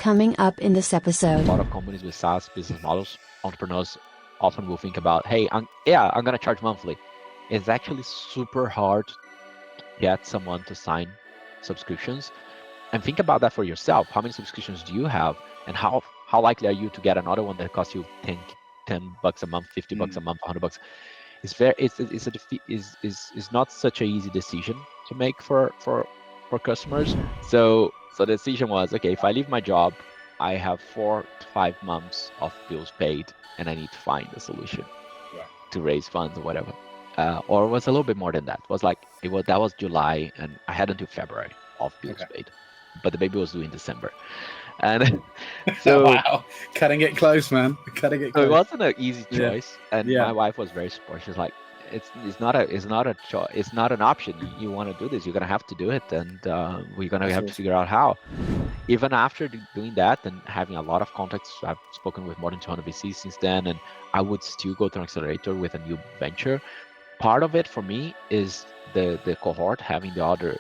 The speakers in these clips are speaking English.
Coming up in this episode. A lot of companies with SaaS business models, entrepreneurs often will think about, hey, I'm going to charge monthly. It's actually super hard to get someone to sign subscriptions. And think about that for yourself. How many subscriptions do you have? And how likely are you to get another one that costs you $10 a month, $50 a month, $100? It's not such an easy decision to make for customers. So the decision was, okay, if I leave my job, I have 4 to 5 months of bills paid, and I need to find a solution to raise funds or whatever. Or it was a little bit more than that. That was July, and I had until February of bills paid, but the baby was due in December, and so wow, cutting it close, man, cutting it close. So it wasn't an easy choice, and my wife was very supportive. She's like, it's not a choice. It's not an option. You want to do this, you're gonna have to do it, and we're gonna have to figure out how. Even after doing that and having a lot of contacts, I've spoken with more than 200 VCs since then, and I would still go to an accelerator with a new venture. Part of it for me is the cohort, having the other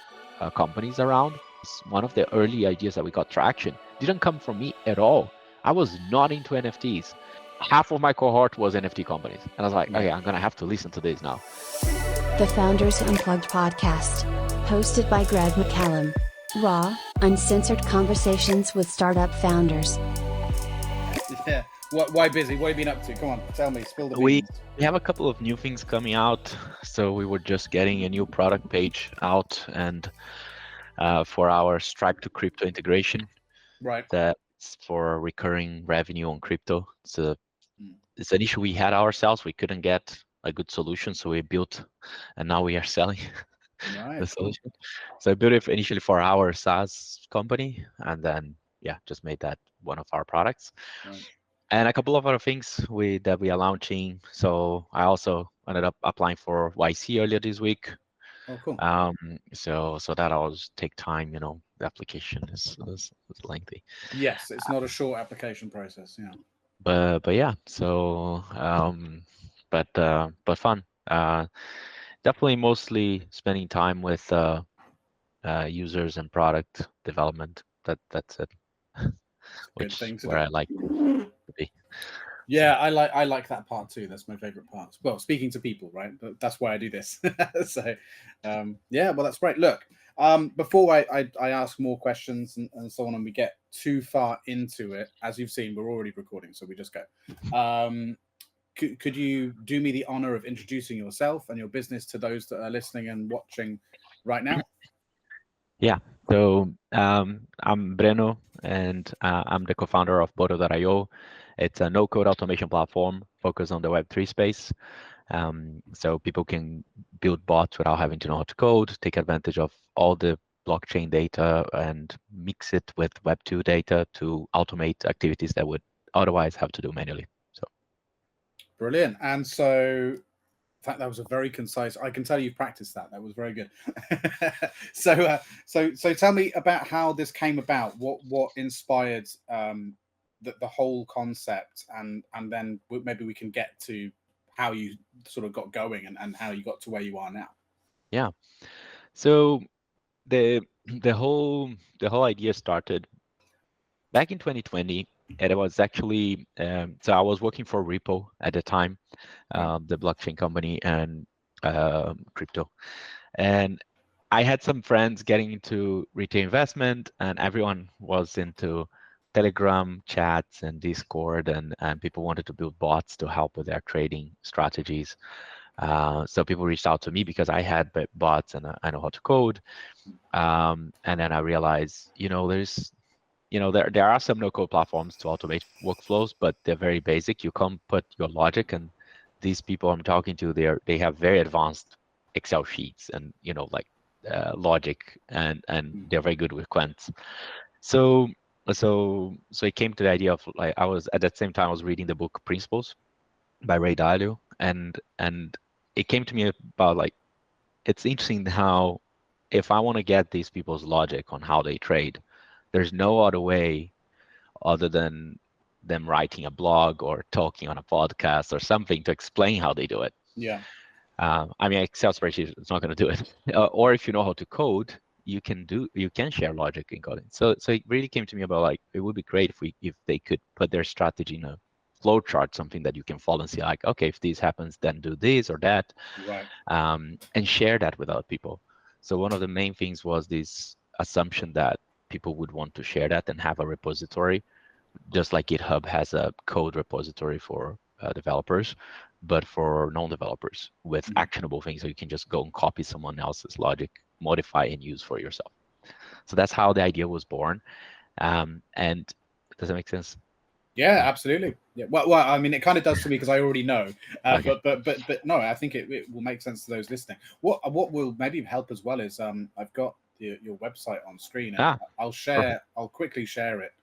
companies around. It's one of the early ideas that we got traction. Didn't come from me at all. I was not into NFTs. Half of my cohort was NFT companies. And I was like, okay, I'm going to have to listen to this now. The Founders Unplugged podcast, hosted by Greg McCallum. Raw, uncensored conversations with startup founders. Yeah. Why busy? What have you been up to? Come on, tell me, spill the We beans. have a couple of new things coming out. So we were just getting a new product page out, and for our Stripe to crypto integration. Right. That's for recurring revenue on crypto. So it's an issue we had ourselves. We couldn't get a good solution, so we built, and now we are selling the solution. So I built it initially for our SaaS company, and then just made that one of our products. Right. And a couple of other things that we are launching. So I also ended up applying for YC earlier this week. Oh, cool. So that always take time. The application is lengthy. Yes, it's not a short application process. Yeah. But yeah. So but fun. Definitely mostly spending time with users and product development. That's it. Which is where I like to be. Yeah, I like that part too. That's my favorite part. Well, speaking to people, right? That's why I do this. So, well, that's great. Look, before I ask more questions and so on, and we get too far into it, as you've seen, we're already recording, so we just go. Could you do me the honor of introducing yourself and your business to those that are listening and watching right now? Yeah. So I'm Breno, and I'm the co-founder of Boto.io. It's a no-code automation platform focused on the Web3 space. So people can build bots without having to know how to code, take advantage of all the blockchain data and mix it with Web2 data to automate activities that would otherwise have to do manually. So brilliant. And so in fact, that was a very concise. I can tell you've practiced that. That was very good. So tell me about how this came about. What inspired the whole concept, and then maybe we can get to how you sort of got going and how you got to where you are now. Yeah. So the whole idea started back in 2020. And it was actually, so I was working for Ripple at the time, the blockchain company, and crypto. And I had some friends getting into retail investment, and everyone was into Telegram chats and Discord, and people wanted to build bots to help with their trading strategies. So people reached out to me because I had bots and I know how to code. And then I realized, there are some no-code platforms to automate workflows, but they're very basic. You can't put your logic, and these people I'm talking to, they have very advanced Excel sheets and logic, and they're very good with quants. So it came to the idea of I was at that same time I was reading the book Principles by Ray Dalio, and it came to me about it's interesting how if I want to get these people's logic on how they trade, there's no other way other than them writing a blog or talking on a podcast or something to explain how they do it. Yeah. Excel spreadsheet is not going to do it. Or if you know how to code, you can share logic in coding. So it really came to me about like, it would be great if they could put their strategy in a flow chart, something that you can follow and see like, okay, if this happens, then do this or that, Right. and share that with other people. So one of the main things was this assumption that people would want to share that and have a repository, just like GitHub has a code repository for developers, but for non-developers with actionable things, so you can just go and copy someone else's logic, modify and use for yourself. So that's how the idea was born. And does that make sense? Yeah, absolutely. Yeah. Well, I mean, it kind of does to me because I already know. Okay. But no, I think it will make sense to those listening. What will maybe help as well is I've got your website on screen, and I'll quickly share it,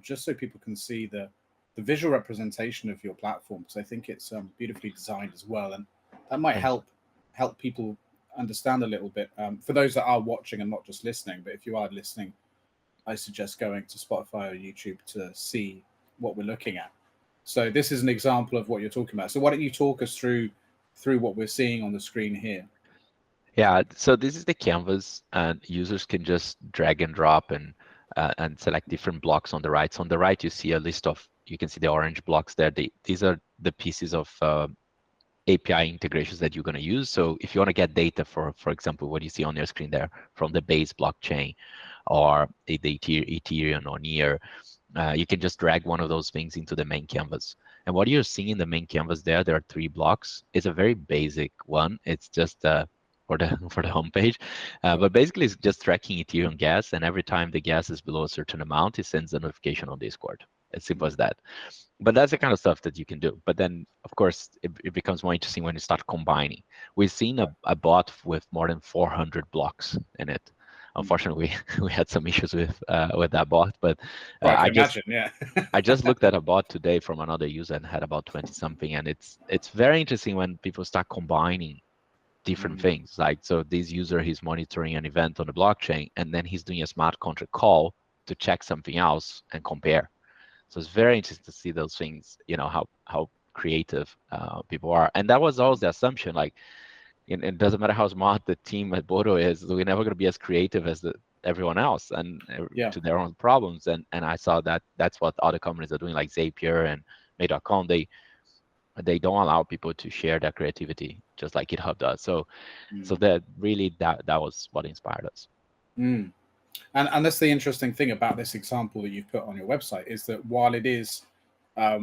just so people can see the visual representation of your platform, because I think it's beautifully designed as well, and that might help people understand a little bit. For those that are watching and not just listening, but if you are listening, I suggest going to Spotify or YouTube to see what we're looking at. So this is an example of what you're talking about. So why don't you talk us through what we're seeing on the screen here? Yeah, so this is the canvas, and users can just drag and drop and select different blocks on the right. So on the right, you see a list of, you can see the orange blocks there. These are the pieces of API integrations that you're going to use. So if you want to get data, for example, what you see on your screen there from the base blockchain or the Ethereum or Near, you can just drag one of those things into the main canvas. And what you're seeing in the main canvas there are 3 blocks. It's a very basic one. It's just for the homepage, but basically it's just tracking Ethereum gas, and every time the gas is below a certain amount, it sends a notification on Discord. As simple as that. But that's the kind of stuff that you can do. But then, of course, it becomes more interesting when you start combining. We've seen a bot with more than 400 blocks in it. Unfortunately, we had some issues with that bot, but I can imagine, yeah. I just looked at a bot today from another user and had about 20 something, and it's very interesting when people start combining different things. Like, so this user, he's monitoring an event on the blockchain, and then he's doing a smart contract call to check something else and compare. So it's very interesting to see those things, how creative people are. And that was always the assumption, like, it doesn't matter how smart the team at Boto is, we're never going to be as creative as everyone else, and to their own problems. And I saw that that's what other companies are doing, like Zapier and Made.com. They don't allow people to share their creativity, just like GitHub does. So that really, that was what inspired us. And that's the interesting thing about this example that you've put on your website, is that while it is a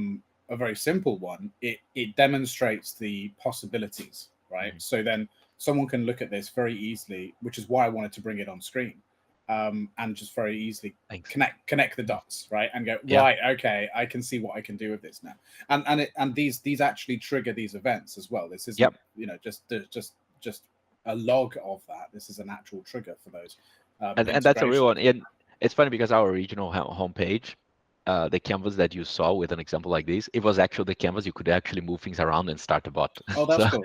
very simple one, it demonstrates the possibilities, right? So then someone can look at this very easily, which is why I wanted to bring it on screen, and just very easily connect the dots, right? And go, right, okay, I can see what I can do with this now. And these actually trigger these events as well. This isn't just a log of that. This is an actual trigger for those. And that's a real one. And it's funny because our original homepage, the canvas that you saw with an example like this, it was actually the canvas. You could actually move things around and start a bot. Oh, that's cool.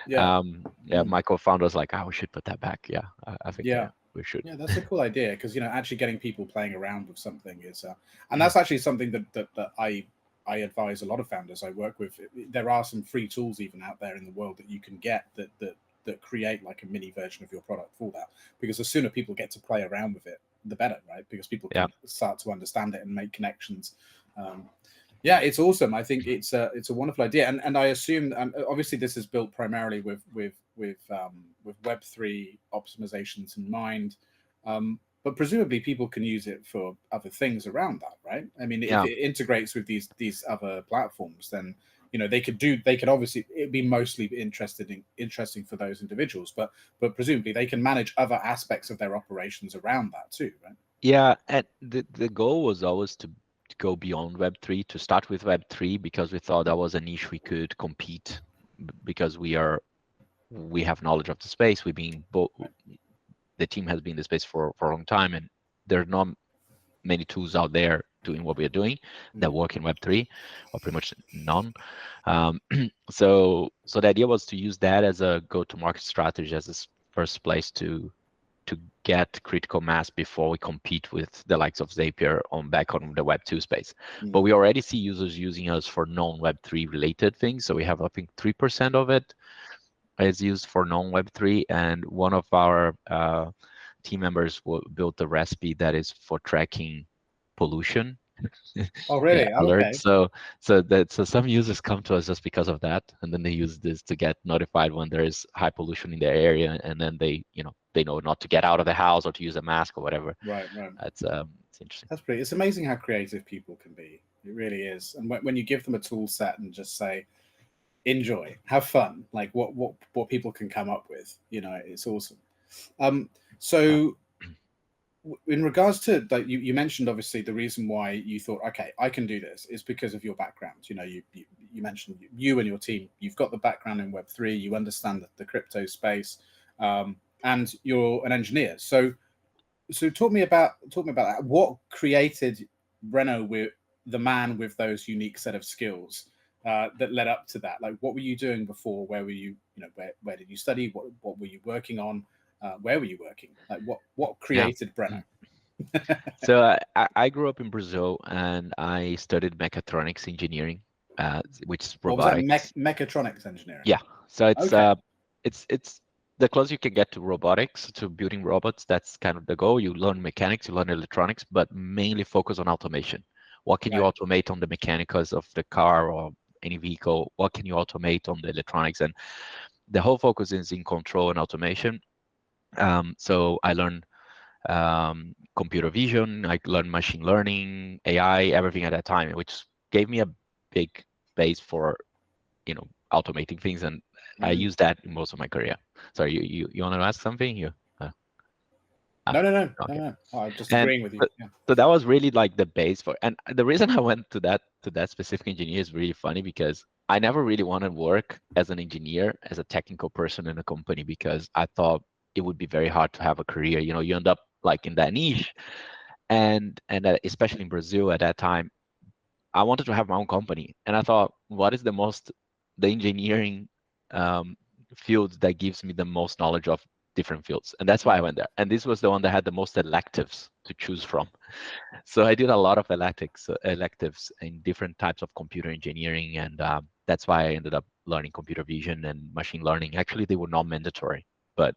Yeah. My co-founder was like, we should put that back. Yeah, I think we should. Yeah, that's a cool idea, because actually getting people playing around with something is, and that's actually something that I advise a lot of founders I work with. There are some free tools even out there in the world that you can get that create like a mini version of your product for that, because the sooner people get to play around with it, the better, right? Because people can start to understand it and make connections. It's awesome. I think it's a wonderful idea, and I assume obviously this is built primarily with Web3 optimizations in mind, but presumably people can use it for other things around that, right? I mean, if it integrates with these other platforms, then they could obviously, it'd be mostly interesting for those individuals, but presumably they can manage other aspects of their operations around that too, right? Yeah, and the goal was always to go beyond Web3, to start with Web3, because we thought that was a niche we could compete, because we have knowledge of the space. The team has been in the space for a long time, and there are not many tools out there doing what we are doing that work in Web3, or pretty much none. So the idea was to use that as a go-to-market strategy, as a first place to get critical mass before we compete with the likes of Zapier back on the Web2 space. But we already see users using us for non-Web3 related things. So we have, I think, 3% of it is used for non-Web3, and one of our team members built a recipe that is for tracking pollution. Oh, really? Alert. Okay. So some users come to us just because of that, and then they use this to get notified when there is high pollution in their area, and then they know not to get out of the house or to use a mask or whatever. Right. It's interesting. That's pretty. It's amazing how creative people can be. It really is. And when you give them a tool set and just say, enjoy, have fun, like what people can come up with, it's awesome. So in regards to, like, you mentioned, obviously the reason why you thought, okay, I can do this is because of your background. You mentioned you and your team, you've got the background in Web3, you understand the crypto space, and you're an engineer. So talk me about that. What created Breno, with the man with those unique set of skills that led up to that? Like, what were you doing before? Where were you? Where did you study? What were you working on? Where were you working? Like, what created Breno? So I grew up in Brazil, and I studied mechatronics engineering, which is robotics. What was that? Mechatronics engineering. Yeah. So it's Okay. it's the closer you can get to robotics, to building robots. That's kind of the goal. You learn mechanics, you learn electronics, but mainly focus on automation. What can you Right. automate on the mechanicals of the car or any vehicle? What can you automate on the electronics? And the whole focus is in control and automation. So I learned computer vision, I learned machine learning, AI, everything at that time, which gave me a big base for automating things, and I use that in most of my career. Sorry, you want to ask something? No. Okay. I'm just And agreeing with you. Yeah. so that was really like the base for, and the reason I went to that specific engineer is really funny, because I never really wanted to work as an engineer, as a technical person in a company, because I thought it would be very hard to have a career. You end up like in that niche, and especially in Brazil at that time, I wanted to have my own company, and I thought, what is the engineering field that gives me the most knowledge of different fields? And that's why I went there. And this was the one that had the most electives to choose from. So I did a lot of electives in different types of computer engineering, and that's why I ended up learning computer vision and machine learning. Actually, they were not mandatory, but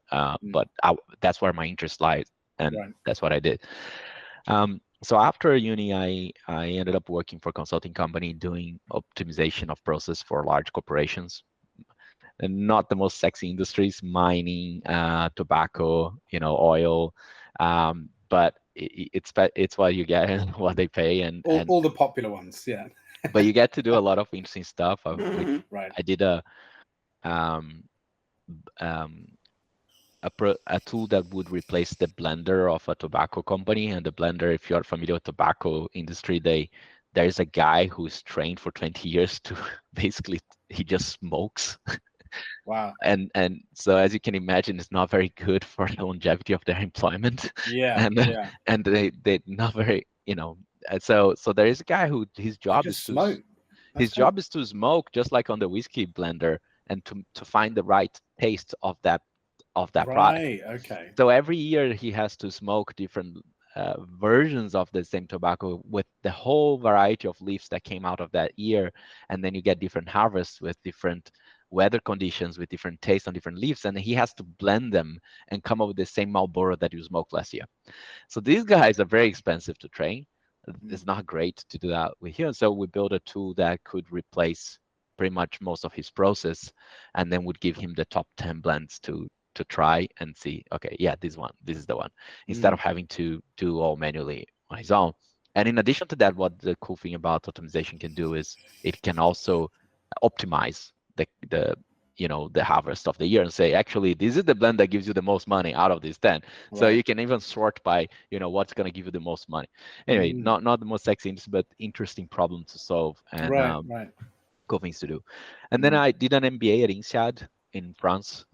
that's where my interest lies, and that's what I did. So after uni, I ended up working for a consulting company doing optimization of process for large corporations, and not the most sexy industries, mining, tobacco, oil, but it's what you get and what they pay, and all the popular ones, yeah. But you get to do a lot of interesting stuff. Right. I did a tool that would replace the blender of a tobacco company. And the blender, if you're familiar with tobacco industry, there's a guy who's trained for 20 years to basically, he just smokes. Wow. And so, as you can imagine, it's not very good for the longevity of their employment. Yeah. And they not very, so there is a guy who his job is to smoke. job is to smoke, just like on the whiskey blender, and to find the right taste of that product. Right. Okay. So every year he has to smoke different versions of the same tobacco with the whole variety of leaves that came out of that year, and then you get different harvests with different weather conditions, with different tastes on different leaves, and he has to blend them and come up with the same Marlboro that you smoked last year. So these guys are very expensive to train. It's not great to do that with him. So we built a tool that could replace pretty much most of his process, and then would give him the top 10 blends to try and see, okay, yeah, this is the one, instead of having to do all manually on his own. And in addition to that, what the cool thing about optimization can do is it can also optimize the harvest of the year, and say, actually, this is the blend that gives you the most money out of these 10. So you can even sort by what's going to give you the most money. Anyway, not the most sexy, but interesting problem to solve, and cool things to do. And then I did an MBA at INSEAD in France.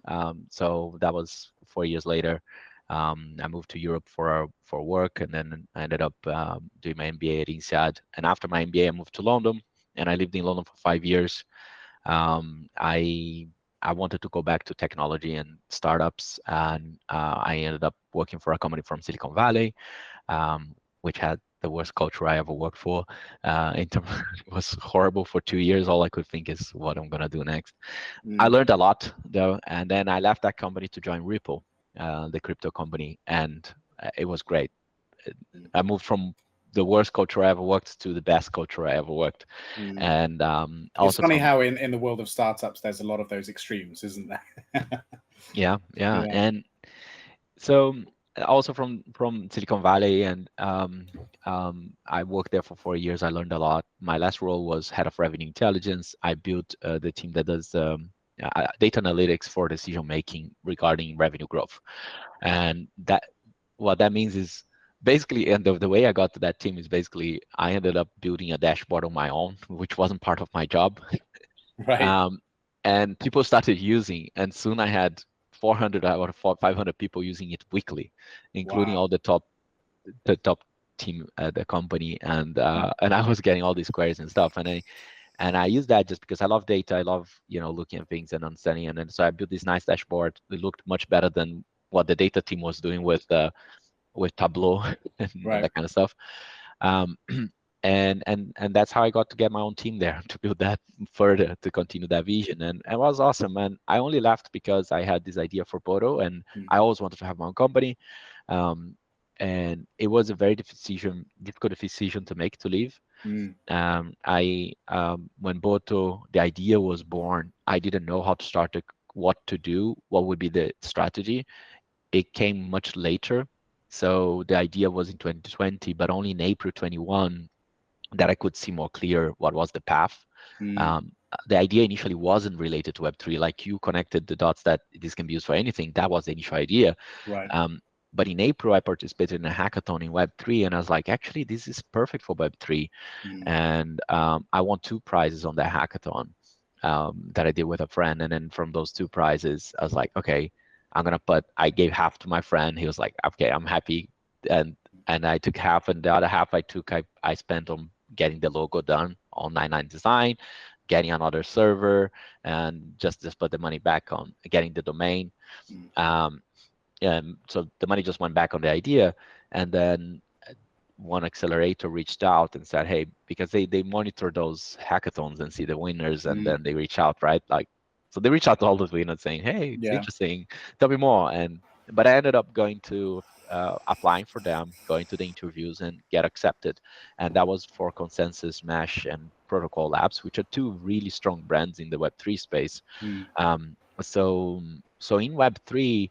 So that was 4 years later. I moved to Europe for work, and then I ended up doing my MBA at INSEAD. And after my MBA, I moved to London, and I lived in London for 5 years. I wanted to go back to technology and startups, and I ended up working for a company from Silicon Valley, which had the worst culture I ever worked for. It was horrible for 2 years. All I could think is what I'm gonna do next. I learned a lot though, and then I left that company to join Ripple. the crypto company, and it was great. I moved from the worst culture I ever worked to the best culture I ever worked. And It's also funny from, how in the world of startups, there's a lot of those extremes, isn't there? yeah. Yeah. And so also from Silicon Valley, and I worked there for 4 years. I learned a lot. My last role was head of revenue intelligence. I built the team that does data analytics for decision making regarding revenue growth. And that, what that means is basically, and the way I got to that team is basically I ended up building a dashboard on my own, which wasn't part of my job. Right. And people started using, and soon I had 400 or 500 people using it weekly, including Wow. all the top team at the company. And I was getting all these queries and stuff, and I use that just because I love data. I love, looking at things and understanding. And then so I built this nice dashboard. It looked much better than what the data team was doing with Tableau and Right. that kind of stuff. Um, and that's how I got to get my own team there to build that further, to continue that vision. And it was awesome. And I only left because I had this idea for Boto, and I always wanted to have my own company. And it was a very difficult decision to make, to leave. When Boto, the idea was born, I didn't know how to start what to do, what would be the strategy. It came much later. So the idea was in 2020, but only in April 21 that I could see more clear what was the path. The idea initially wasn't related to Web3. Like, you connected the dots that this can be used for anything. That was the initial idea. Right. But in April, I participated in a hackathon in Web3, and I was like, actually, this is perfect for Web3. And I won 2 prizes on that hackathon that I did with a friend. And then from those 2 prizes, I was like, okay, I gave half to my friend. He was like, okay, I'm happy. And I took half, and the other half I spent on getting the logo done on 99 Design, getting another server, and just put the money back on getting the domain. And so the money just went back on the idea. And then one accelerator reached out and said, hey, because they monitor those hackathons and see the winners, and then they reach out, right? So they reach out to all the winners saying, hey, it's interesting, tell me more. But I ended up going to applying for them, going to the interviews, and get accepted. And that was for Consensus, Mesh, and Protocol Labs, which are 2 really strong brands in the Web3 space. So in Web3,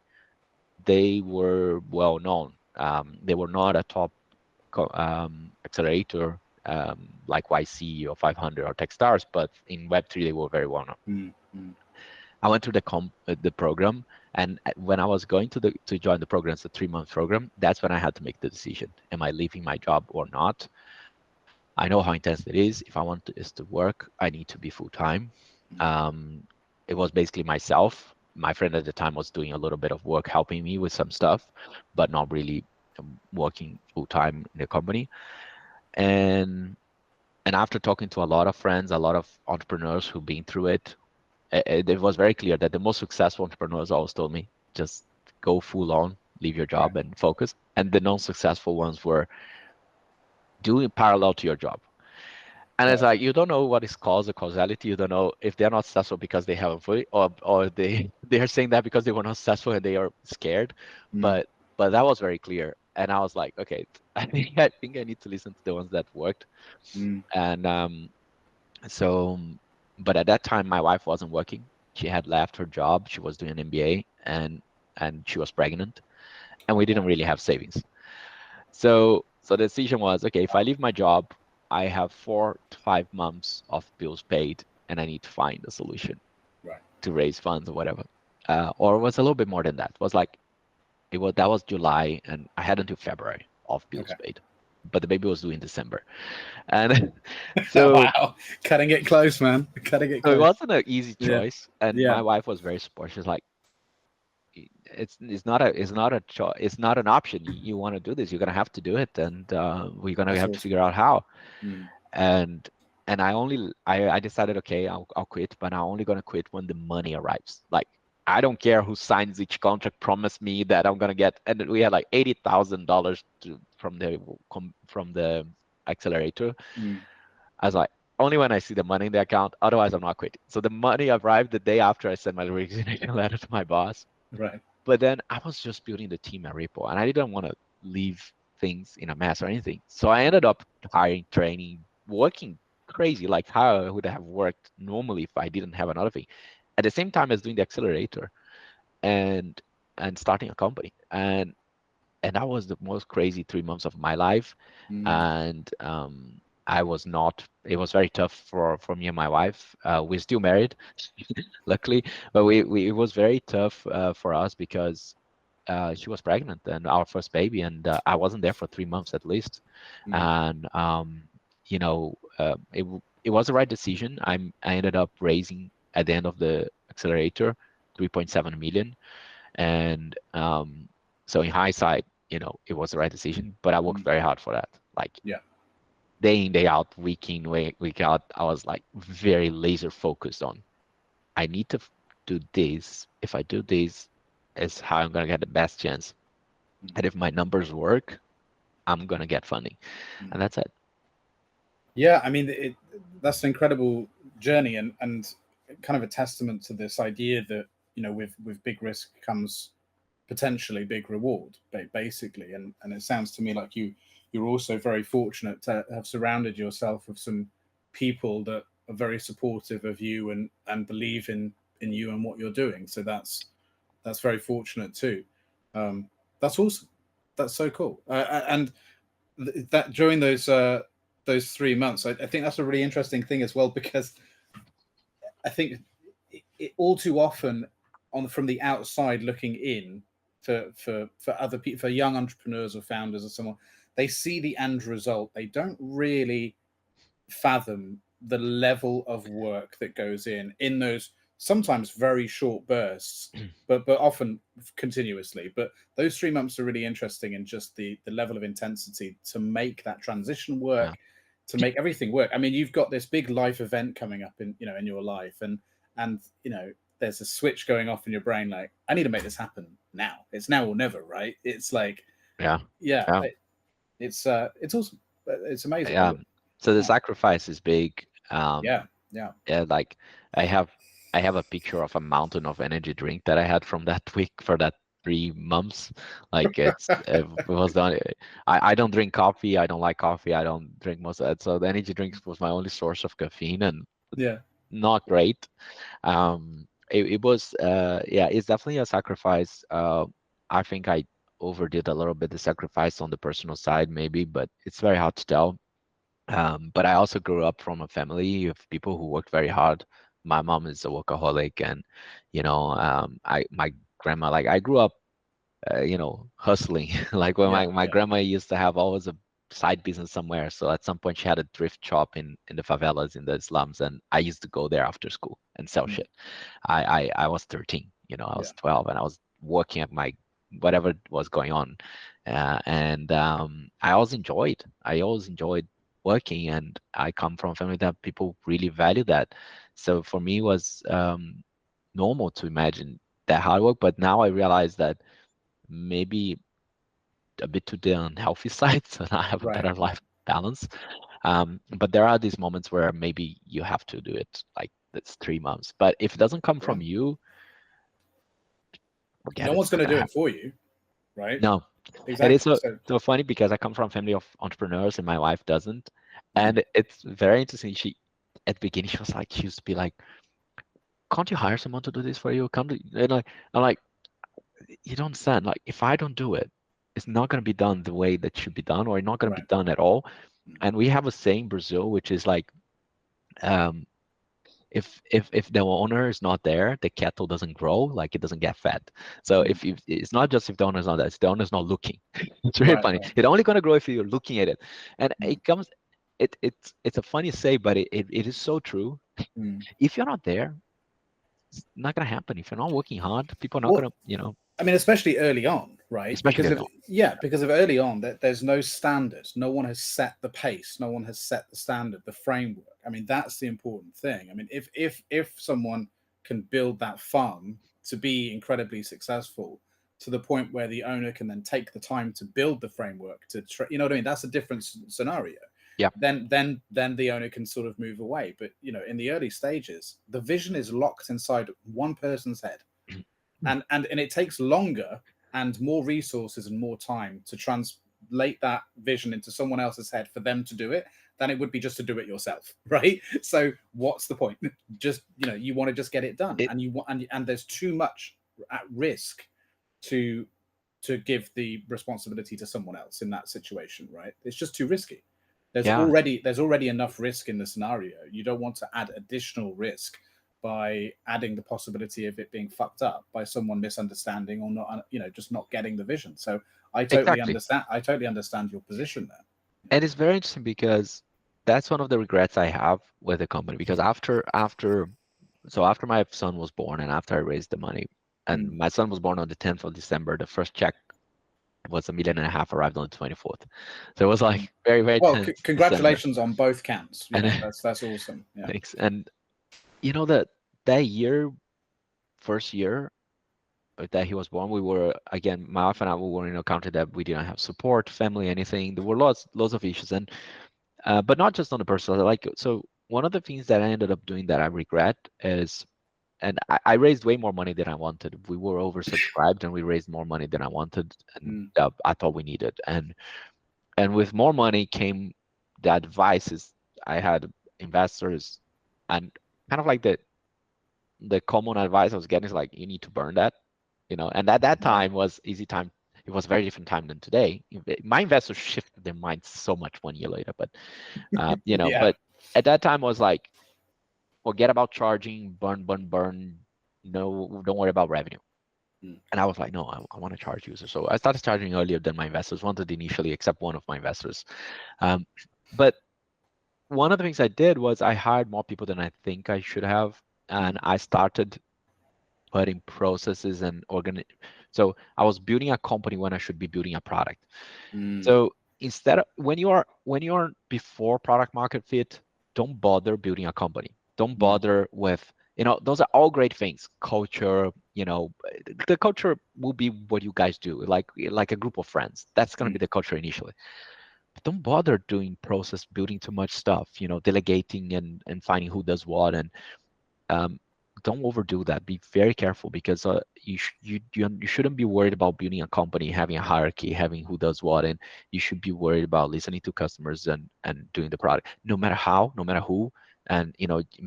they were well known. They were not a top accelerator like YC or 500 or Techstars, but in Web3 they were very well known. I went through the program, and when I was going to join the program, it's a 3-month program. That's when I had to make the decision: am I leaving my job or not? I know how intense it is. If I want this to work, I need to be full time. It was basically myself. My friend at the time was doing a little bit of work, helping me with some stuff, but not really working full time in the company. And after talking to a lot of friends, a lot of entrepreneurs who've been through it, it was very clear that the most successful entrepreneurs always told me, just go full on, leave your job and focus. And the non-successful ones were doing parallel to your job. And it's like, you don't know what is cause or causality. You don't know if they're not successful because they haven't fully, or they are saying that because they were not successful and they are scared. But that was very clear. And I was like, okay, I think I need to listen to the ones that worked. And so, but at that time, my wife wasn't working. She had left her job. She was doing an MBA, and she was pregnant, and we didn't really have savings. So the decision was, okay, if I leave my job, I have 4 to 5 months of bills paid, and I need to find a solution to raise funds or whatever. Or it was a little bit more than that. It was like, that was July, and I had until February of bills paid, but the baby was due in December. And so wow, cutting it close, man. Cutting it close. So it wasn't an easy choice. And my wife was very supportive. She's like, it's not an option. You want to do this, you're gonna have to do it, and we're gonna have to figure out how. And I decided, okay, I'll quit, but I'm only gonna quit when the money arrives. Like, I don't care who signs each contract, promise me that I'm gonna get. And we had like $80,000 from the accelerator. I was like, only when I see the money in the account, otherwise I'm not quitting. So the money arrived the day after I sent my resignation letter to my boss. Right. But then I was just building the team at Ripple, and I didn't want to leave things in a mess or anything. So I ended up hiring, training, working crazy, like how I would have worked normally if I didn't have another thing. At the same time as doing the accelerator and starting a company. And that was the most crazy 3 months of my life. And I was not, it was very tough for me and my wife. We're still married, luckily, but it was very tough for us because she was pregnant and our first baby, and I wasn't there for 3 months at least. And it was the right decision. I ended up raising at the end of the accelerator 3.7 million, and so in hindsight, it was the right decision. But I worked very hard for that, like day in, day out, week in, week out. I was like very laser focused on, I need to do this. If I do this, is how I'm gonna get the best chance. And if my numbers work, I'm gonna get funding, and that's it. Yeah, I mean, that's an incredible journey, and kind of a testament to this idea that with big risk comes potentially big reward, basically. And it sounds to me like you're also very fortunate to have surrounded yourself with some people that are very supportive of you and believe in you and what you're doing. So that's very fortunate too. That's awesome. That's so cool. And that during those 3 months, I think that's a really interesting thing as well, because I think it all too often from the outside looking in, for other people, for young entrepreneurs or founders or someone, they see the end result. They don't really fathom the level of work that goes in those sometimes very short bursts, but often continuously. But those 3 months are really interesting in just the level of intensity to make that transition work, to make everything work. I mean, you've got this big life event coming up in your life, and there's a switch going off in your brain, like, I need to make this happen now. It's now or never, right? It's like, it's awesome. It's amazing. So the sacrifice is big. Yeah. Like I have a picture of a mountain of energy drink that I had from that week for that 3 months. Like it was done. I don't drink coffee. I don't like coffee. I don't drink most of that. So the energy drinks was my only source of caffeine, and not great. It was it's definitely a sacrifice. I think I overdid a little bit the sacrifice on the personal side, maybe, but it's very hard to tell. But I also grew up from a family of people who worked very hard. My mom is a workaholic, and my grandma, like I grew up hustling. Like when my grandma used to have always a side business somewhere. So at some point she had a thrift shop in the favelas, in the slums, and I used to go there after school and sell shit. I was 13, I was 12, and I was working at my whatever was going on, and I always enjoyed working, and I come from a family that people really value that. So for me, it was normal to imagine that hard work. But now I realize that maybe a bit to the unhealthy side, so I have a better life balance. But there are these moments where maybe you have to do it, like it's 3 months. But if it doesn't come from you, no one's going to do it for you, right? No. Exactly. And it's so funny because I come from a family of entrepreneurs and my wife doesn't. And it's very interesting. At the beginning, she used to be like, can't you hire someone to do this for you? And I'm like, you don't understand. Like, if I don't do it, it's not going to be done the way that should be done, or not going to be done at all. And we have a saying in Brazil, which is like, if the owner is not there, the cattle doesn't grow, like it doesn't get fed. So if it's not just if the owner is not there, it's the owner is not looking. It's really funny. It's only going to grow if you're looking at it. And it's a funny say, but it is so true. If you're not there, it's not going to happen. If you're not working hard, people are not going to, I mean, especially early on, right? Because of early on, that there's no standard. No one has set the pace. No one has set the standard, the framework. I mean, that's the important thing. I mean, if someone can build that farm to be incredibly successful to the point where the owner can then take the time to build the framework you know what I mean? That's a different scenario. Yeah. Then the owner can sort of move away. But in the early stages, the vision is locked inside one person's head. and it takes longer and more resources and more time to translate that vision into someone else's head for them to do it than it would be just to do it yourself, right? So what's the point? Just, you want to just get it done, and there's too much at risk to give the responsibility to someone else in that situation, right? It's just too risky. There's already enough risk in the scenario. You don't want to add additional risk by adding the possibility of it being fucked up by someone misunderstanding or not, just not getting the vision. So I totally understand your position there. And it's very interesting because that's one of the regrets I have with the company, because after my son was born and after I raised the money, and my son was born on the 10th of December, the first check was $1.5 million, arrived on the 24th. So it was like very, very tense. Congratulations on both counts. And that's awesome. Yeah. Thanks. And that first year that he was born, we were, again, my wife and I were in a country that we didn't have support, family, anything. There were lots of issues, and but not just on the personal. So one of the things that I ended up doing that I regret is, and I raised way more money than I wanted. We were oversubscribed, and we raised more money than I wanted, and I thought we needed. And with more money came the advices. I had investors, and kind of like the common advice I was getting is like, you need to burn that, And at that time was easy time. It was a very different time than today. My investors shifted their minds so much 1 year later, but but at that time was like, forget about charging, burn. No, don't worry about revenue. And I was like, no, I want to charge users. So I started charging earlier than my investors wanted initially, except one of my investors. But one of the things I did was I hired more people than I think I should have. And I started putting processes and So I was building a company when I should be building a product. So instead of when you're before product market fit, don't bother building a company. Don't bother with, those are all great things. Culture, the culture will be what you guys do, like a group of friends. That's going to be the culture initially. But don't bother doing process, building too much stuff, delegating and finding who does what. And don't overdo that. Be very careful, because you shouldn't be worried about building a company, having a hierarchy, having who does what, and you should be worried about listening to customers and doing the product, no matter how, no matter who, and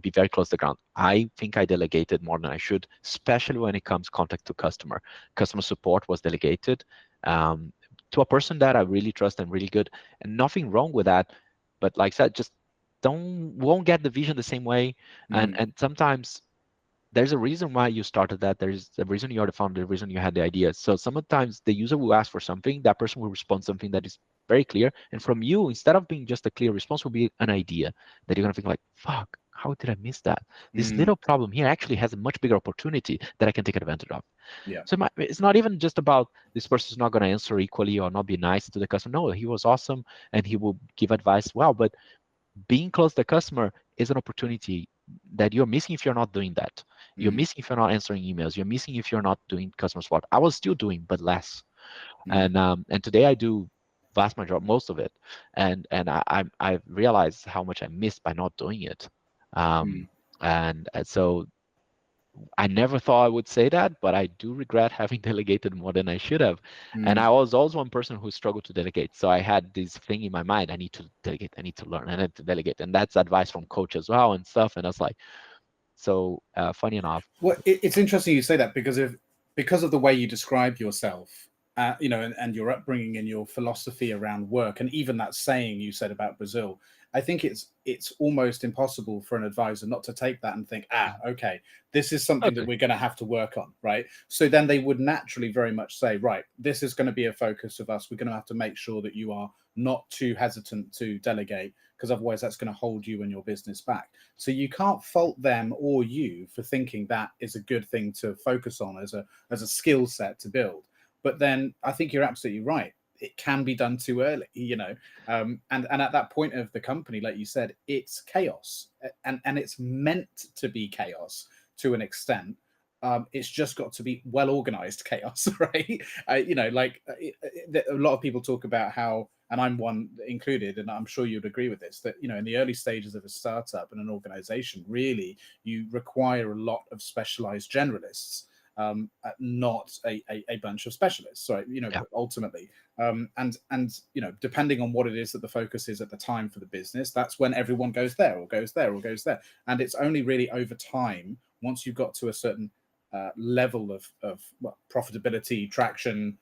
be very close to the ground. I think I delegated more than I should, especially when it comes contact to customer. Customer support was delegated to a person that I really trust and really good, and nothing wrong with that. But like I said, just won't get the vision the same way, and sometimes there's a reason why you started that. There's a reason you're the founder, the reason you had the idea. So sometimes the user will ask for something, that person will respond something that is very clear. And from you, instead of being just a clear response, will be an idea that you're going to think like, fuck, how did I miss that? This little problem here actually has a much bigger opportunity that I can take advantage of. Yeah. So it's not even just about this person's not going to answer equally or not be nice to the customer. No, he was awesome and he will give advice well. But being close to the customer is an opportunity that you're missing if you're not doing that. You're missing if you're not answering emails. You're missing if you're not doing customer support. I was still doing, but less. And today I do most of it. And I realized how much I missed by not doing it. And so I never thought I would say that, but I do regret having delegated more than I should have. And I was also one person who struggled to delegate. So I had this thing in my mind, I need to delegate, I need to learn, I need to delegate. And that's advice from coach as well and stuff. And I was like, so funny enough. Well, it's interesting you say that because of the way you describe yourself, and your upbringing and your philosophy around work, and even that saying you said about Brazil. I think it's almost impossible for an advisor not to take that and think, okay, this is something that we're going to have to work on, right? So then they would naturally very much say, right, this is going to be a focus of us. We're going to have to make sure that you are not too hesitant to delegate, because otherwise that's going to hold you and your business back. So you can't fault them or you for thinking that is a good thing to focus on as a skill set to build. But then I think you're absolutely right. It can be done too early, and at that point of the company, like you said, it's chaos, and it's meant to be chaos to an extent. It's just got to be well organized chaos, right? A lot of people talk about how, and I'm one included, and I'm sure you'd agree with this, that in the early stages of a startup and an organization, really you require a lot of specialized generalists. not a bunch of specialists. Right, Yeah. ultimately, and depending on what it is that the focus is at the time for the business, that's when everyone goes there or goes there or goes there. And it's only really over time, once you've got to a certain level of profitability, traction,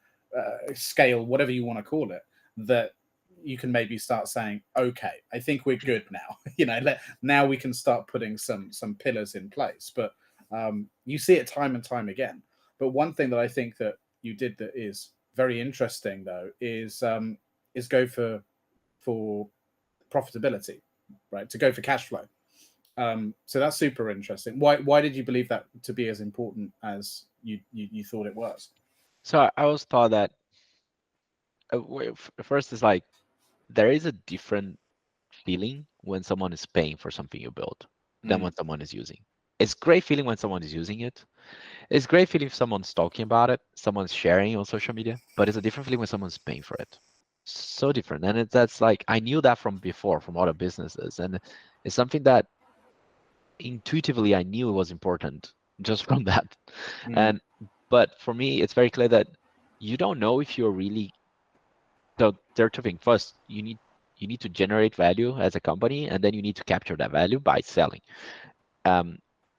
scale, whatever you want to call it, that you can maybe start saying, okay, I think we're good now. Now we can start putting some pillars in place. But you see it time and time again. But one thing that I think that you did that is very interesting, though, is go for profitability, right? To go for cash flow. So that's super interesting. Why did you believe that to be as important as you thought it was? So I always thought that first is like there is a different feeling when someone is paying for something you build than when someone is using. It's great feeling when someone is using it. It's great feeling if someone's talking about it, someone's sharing on social media, but it's a different feeling when someone's paying for it. So different. And that's like, I knew that from before, from other businesses. And it's something that intuitively I knew it was important just from that. But for me, it's very clear that you don't know if you're really, so there are two things. First, you need to generate value as a company, and then you need to capture that value by selling.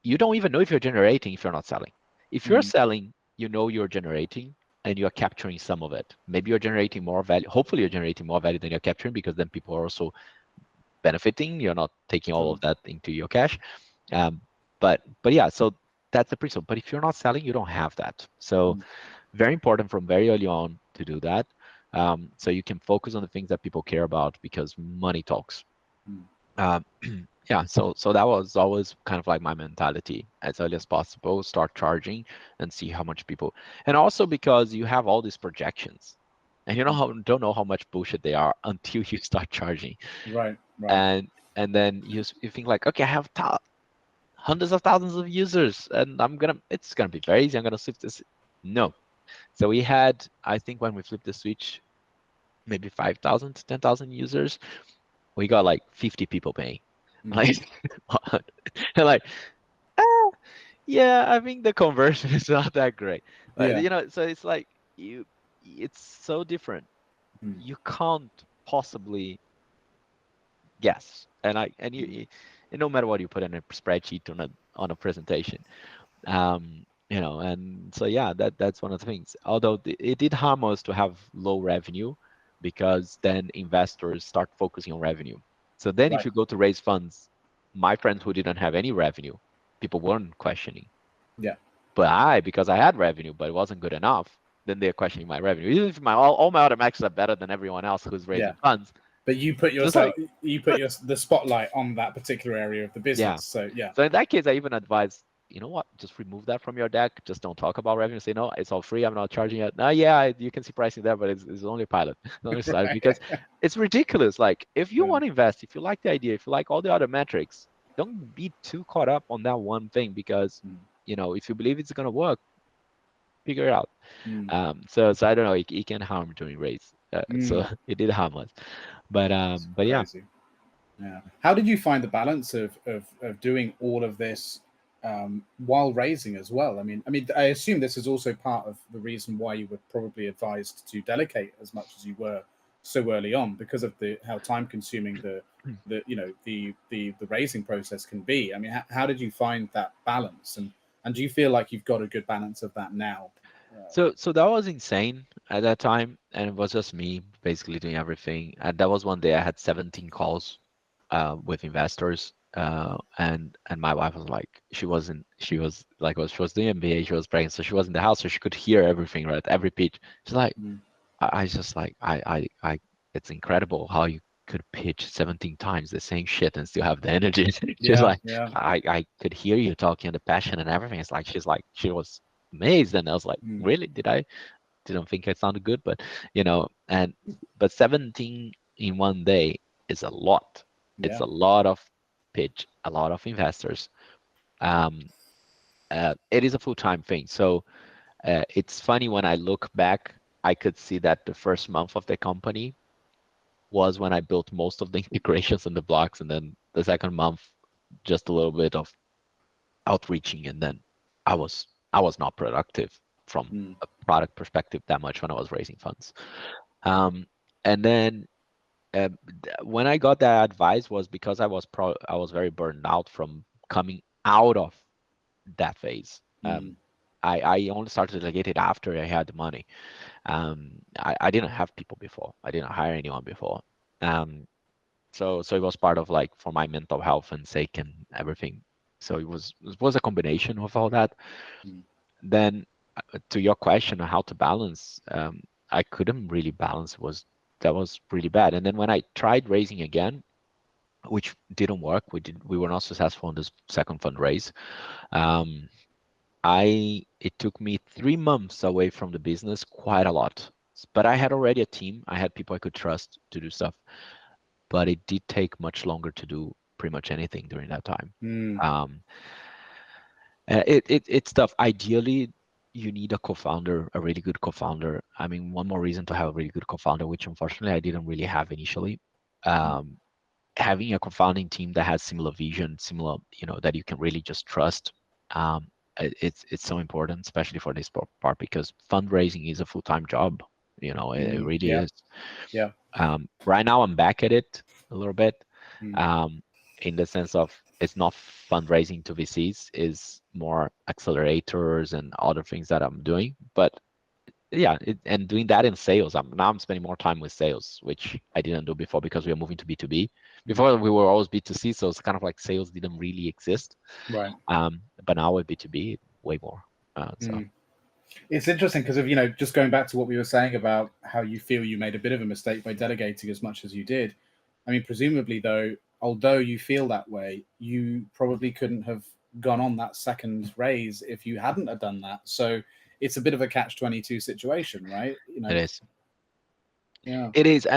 You don't even know if you're generating if you're not selling. If you're selling, you know you're generating and you're capturing some of it. Maybe you're generating more value. Hopefully you're generating more value than you're capturing, because then people are also benefiting. You're not taking all of that into your cash. But yeah, so that's the principle. But if you're not selling, you don't have that. So very important from very early on to do that. So you can focus on the things that people care about, because money talks. Yeah, so that was always kind of like my mentality. As early as possible, start charging and see how much people. And also because you have all these projections, and you don't know how much bullshit they are until you start charging. Right. And then you think like, okay, I have hundreds of thousands of users, and it's gonna be very easy. I'm gonna flip this. No. So we had, I think when we flipped the switch, maybe 5,000 to 10,000 users. We got like 50 people paying. Like, like, yeah, I think the conversion is not that great. But so it's like it's so different. You can't possibly guess. And no matter what you put in a spreadsheet on a presentation, and so yeah, that's one of the things. Although it did harm us to have low revenue, because then investors start focusing on revenue. So then if you go to raise funds, my friends who didn't have any revenue, people weren't questioning. Yeah. But because I had revenue, but it wasn't good enough, then they're questioning my revenue. Even if all my automatics are better than everyone else who's raising funds. But you put yourself, the spotlight on that particular area of the business. So So in that case, I even advise, you know what, just remove that from your deck. Just don't talk about revenue. Say, no, it's all free. I'm not charging it. No, yeah, you can see pricing there, but it's only a pilot, only slide, because it's ridiculous. Like, if you want to invest, if you like the idea, if you like all the other metrics, don't be too caught up on that one thing, because if you believe it's gonna work, figure it out. So I don't know. It can harm during race. So it did harm us, but yeah. Yeah. How did you find the balance of doing all of this while raising as well? I mean, I assume this is also part of the reason why you were probably advised to delegate as much as you were so early on, because of how time consuming the raising process can be. I mean, how did you find that balance, and do you feel like you've got a good balance of that now? So that was insane at that time, and it was just me basically doing everything. And that was one day I had 17 calls with investors, and my wife was like, she was doing MBA, she was pregnant, so she was in the house, so she could hear everything, right, every pitch. She's like, I just like, I it's incredible how you could pitch 17 times the same shit and still have the energy. She's like, I could hear you talking, the passion and everything. It's like she was amazed, and I was like, really? Didn't think it sounded good, but but 17 in one day is a lot. It's a lot of pitch, a lot of investors. It is a full-time thing. So it's funny, when I look back, I could see that the first month of the company was when I built most of the integrations and the blocks, and then the second month, just a little bit of outreaching, and then I was I was not productive from a product perspective that much when I was raising funds. And then when I got that advice was because I was very burned out from coming out of that phase. I only started to delegate it after I had the money. I didn't have people before. I didn't hire anyone before. So it was part of like for my mental health and sake and everything. So it was a combination of all that. Then to your question on how to balance, I couldn't really balance. That was really bad. And then when I tried raising again, which didn't work, we were not successful in this second fundraise. It took me 3 months away from the business, quite a lot. But I had already a team. I had people I could trust to do stuff. But it did take much longer to do pretty much anything during that time. It's tough. Ideally, you need a co-founder, a really good co-founder. I mean, one more reason to have a really good co-founder, which unfortunately I didn't really have initially. Having a co-founding team that has similar vision, similar, that you can really just trust. It's so important, especially for this part, because fundraising is a full-time job. It really is. Yeah. Right now I'm back at it a little bit, in the sense of it's not fundraising to VCs, is more accelerators and other things that I'm doing. But yeah, and doing that in sales. I'm spending more time with sales, which I didn't do before because we are moving to B2B. Before we were always B2C, so it's kind of like sales didn't really exist. Right. But now with B2B, way more. So. It's interesting because of, just going back to what we were saying about how you feel you made a bit of a mistake by delegating as much as you did. I mean, presumably though, although you feel that way, you probably couldn't have gone on that second raise if you hadn't have done that. So it's a bit of a catch-22 situation, right? It is. Yeah. It is,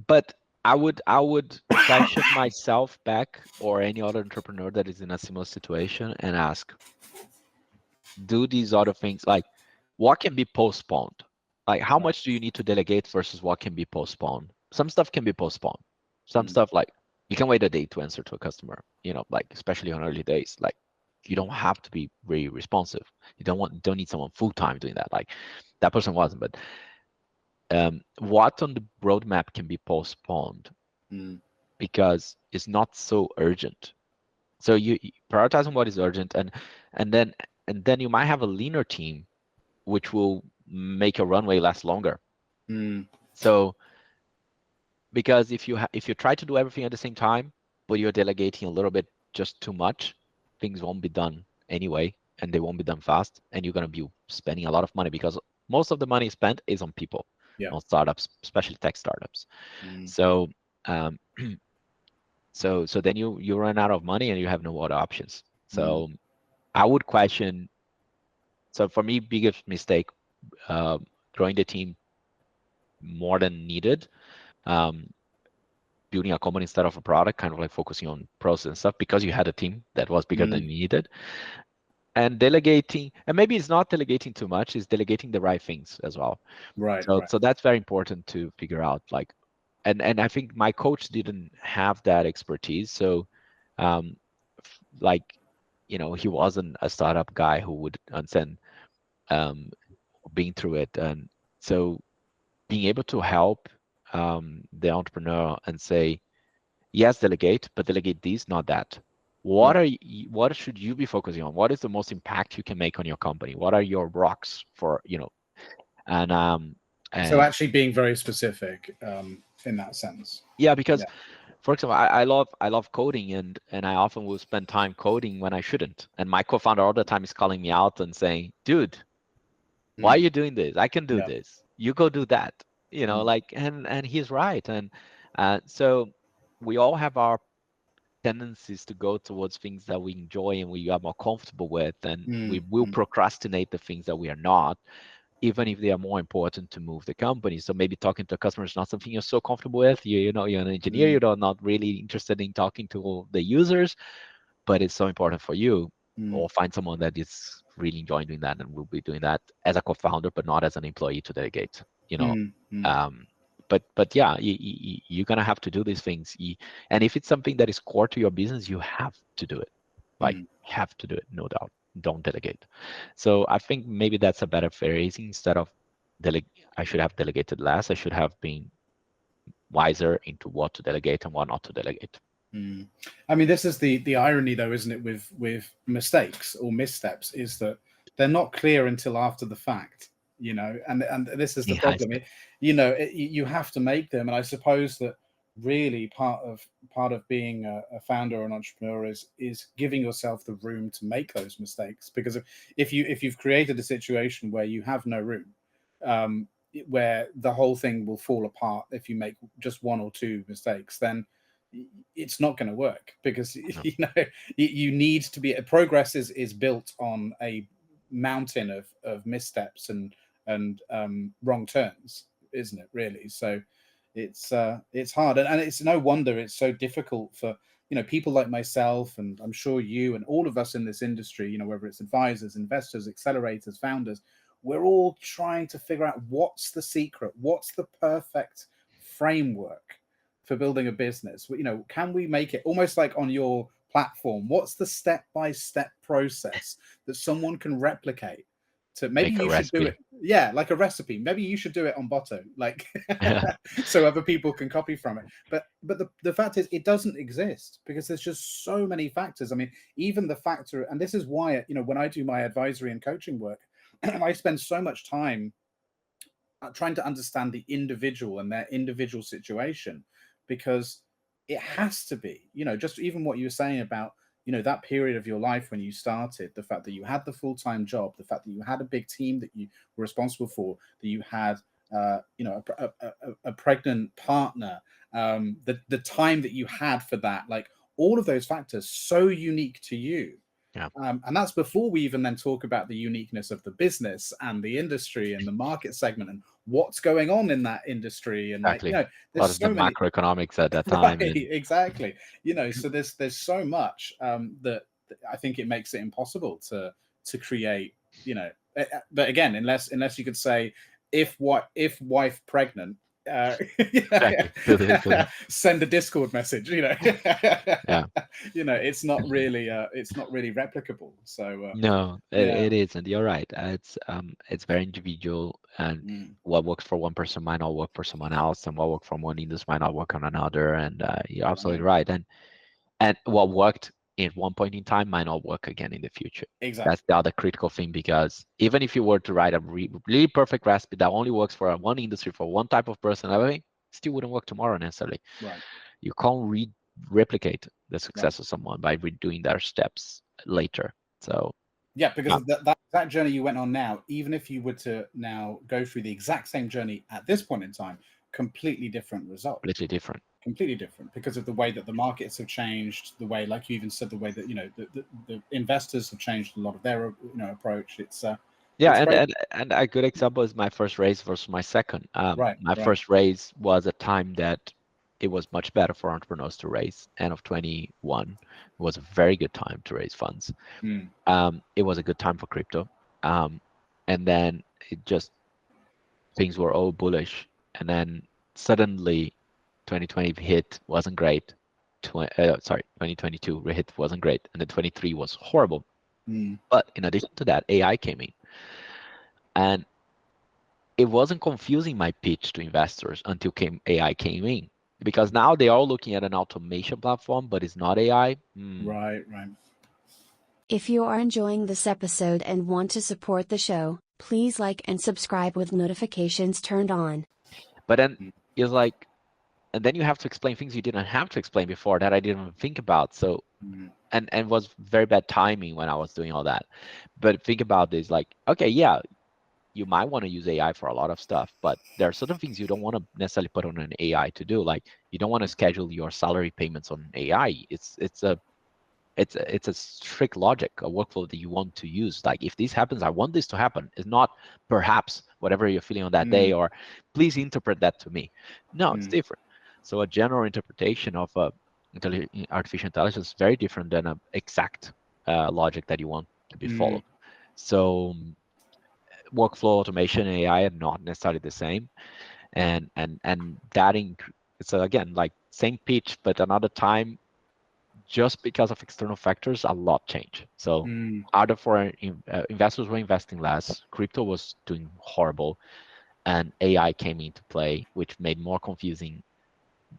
but I would question myself back, or any other entrepreneur that is in a similar situation, and ask, do these other things, like what can be postponed? Like how much do you need to delegate versus what can be postponed? Some stuff can be postponed. Some stuff, like you can wait a day to answer to a customer, like especially on early days, like you don't have to be very responsive. You don't need someone full-time doing that. Like that person wasn't, but what on the roadmap can be postponed because it's not so urgent. So you prioritize on what is urgent, and then you might have a leaner team, which will make your runway last longer. So because if you try to do everything at the same time, but you're delegating a little bit just too much, things won't be done anyway, and they won't be done fast, and you're going to be spending a lot of money, because most of the money spent is on people, on startups, especially tech startups. So so then you run out of money and you have no other options. So I would question. So for me, biggest mistake, growing the team more than needed, building a company instead of a product, kind of like focusing on process and stuff because you had a team that was bigger than you needed. And delegating, and maybe it's not delegating too much, it's delegating the right things as well. Right. So that's very important to figure out. Like, and I think my coach didn't have that expertise. So, like, he wasn't a startup guy who would understand being through it, and so being able to help the entrepreneur and say, yes, delegate, but delegate this, not that. What should you be focusing on? What is the most impact you can make on your company? What are your rocks for, and so actually being very specific in that sense. Yeah, because for example, I love coding, and I often will spend time coding when I shouldn't. And my co-founder all the time is calling me out and saying, dude, why are you doing this? I can do this. You go do that. Like, and he's right. And so we all have our tendencies to go towards things that we enjoy and we are more comfortable with, and we will procrastinate the things that we are not, even if they are more important to move the company. So maybe talking to a customer is not something you're so comfortable with. You're an engineer, you're not really interested in talking to the users, but it's so important for you. Or find someone that is really enjoying doing that and will be doing that as a co-founder, but not as an employee to delegate. But yeah, you're gonna have to do these things. And if it's something that is core to your business, you have to do it. Like, have to do it, no doubt. don't delegate. So I think maybe that's a better phrasing. Instead of I should have delegated less. I should have been wiser into what to delegate and what not to delegate. I mean, this is the irony, though, isn't it? With mistakes or missteps, is that they're not clear until after the fact. And this is the problem. You have to make them, and I suppose that really part of being a founder or an entrepreneur is giving yourself the room to make those mistakes. Because if you've created a situation where you have no room, where the whole thing will fall apart if you make just one or two mistakes, then it's not going to work, because you need to be progress is built on a mountain of missteps and wrong turns, isn't it, really? So it's hard, and it's no wonder it's so difficult for people like myself, and I'm sure you and all of us in this industry, whether it's advisors, investors, accelerators, founders, we're all trying to figure out what's the secret, what's the perfect framework for building a business. Can we make it almost like on your platform? What's the step-by-step process that someone can replicate? To maybe you should do it, like a recipe. Maybe you should do it on Boto, like so other people can copy from it. But the fact is, it doesn't exist, because there's just so many factors. I mean, even the factor, and this is why when I do my advisory and coaching work, I spend so much time trying to understand the individual and their individual situation, because it has to be, just even what you were saying about, that period of your life when you started, the fact that you had the full-time job, the fact that you had a big team that you were responsible for, that you had, a pregnant partner, the time that you had for that, like all of those factors, so unique to you. Yeah. And that's before we even then talk about the uniqueness of the business and the industry and the market segment and what's going on in that industry. And exactly. there's a lot of so the many macroeconomics at that time. Right, exactly. So there's so much that I think it makes it impossible to create. But again, unless you could say, if wife pregnant, send a Discord message. Yeah. It's not really replicable. So no, it isn't. You're right. It's very individual, and what works for one person might not work for someone else, and what works from one industry might not work on another. And you're absolutely right. And what worked at one point in time might not work again in the future. Exactly. That's the other critical thing, because even if you were to write a really perfect recipe that only works for one industry, for one type of person, everything still wouldn't work tomorrow necessarily. Right. You can't replicate the success of someone by redoing their steps later. So yeah, because that journey you went on now, even if you were to now go through the exact same journey at this point in time, completely different result. Completely different, because of the way that the markets have changed, the way, like you even said, the way that the investors have changed a lot of their approach. It's and a good example is my first raise versus my second. My first raise was a time that it was much better for entrepreneurs to raise. End of 21 was a very good time to raise funds. It was a good time for crypto, and then things were all bullish, and then suddenly 2020 hit, wasn't great. 2022 hit, wasn't great, and then 23 was horrible. But in addition to that, AI came in, and it wasn't confusing my pitch to investors until AI came in, because now they are looking at an automation platform, but it's not AI. Right. If you are enjoying this episode and want to support the show, please like and subscribe with notifications turned on. But then it's like, and then you have to explain things you didn't have to explain before that I didn't even think about. So, and it was very bad timing when I was doing all that. But think about this, like, okay, yeah, you might want to use AI for a lot of stuff, but there are certain things you don't want to necessarily put on an AI to do. Like, you don't want to schedule your salary payments on AI. It's a strict logic, a workflow that you want to use. Like, if this happens, I want this to happen. It's not perhaps whatever you're feeling on that day, or please interpret that to me. No, it's different. So a general interpretation of artificial intelligence is very different than an exact logic that you want to be followed. So workflow automation and AI are not necessarily the same, and that it's again like same pitch, but another time just because of external factors, a lot changed. So Mm, other foreign investors were investing less. Crypto was doing horrible, and AI came into play, which made more confusing,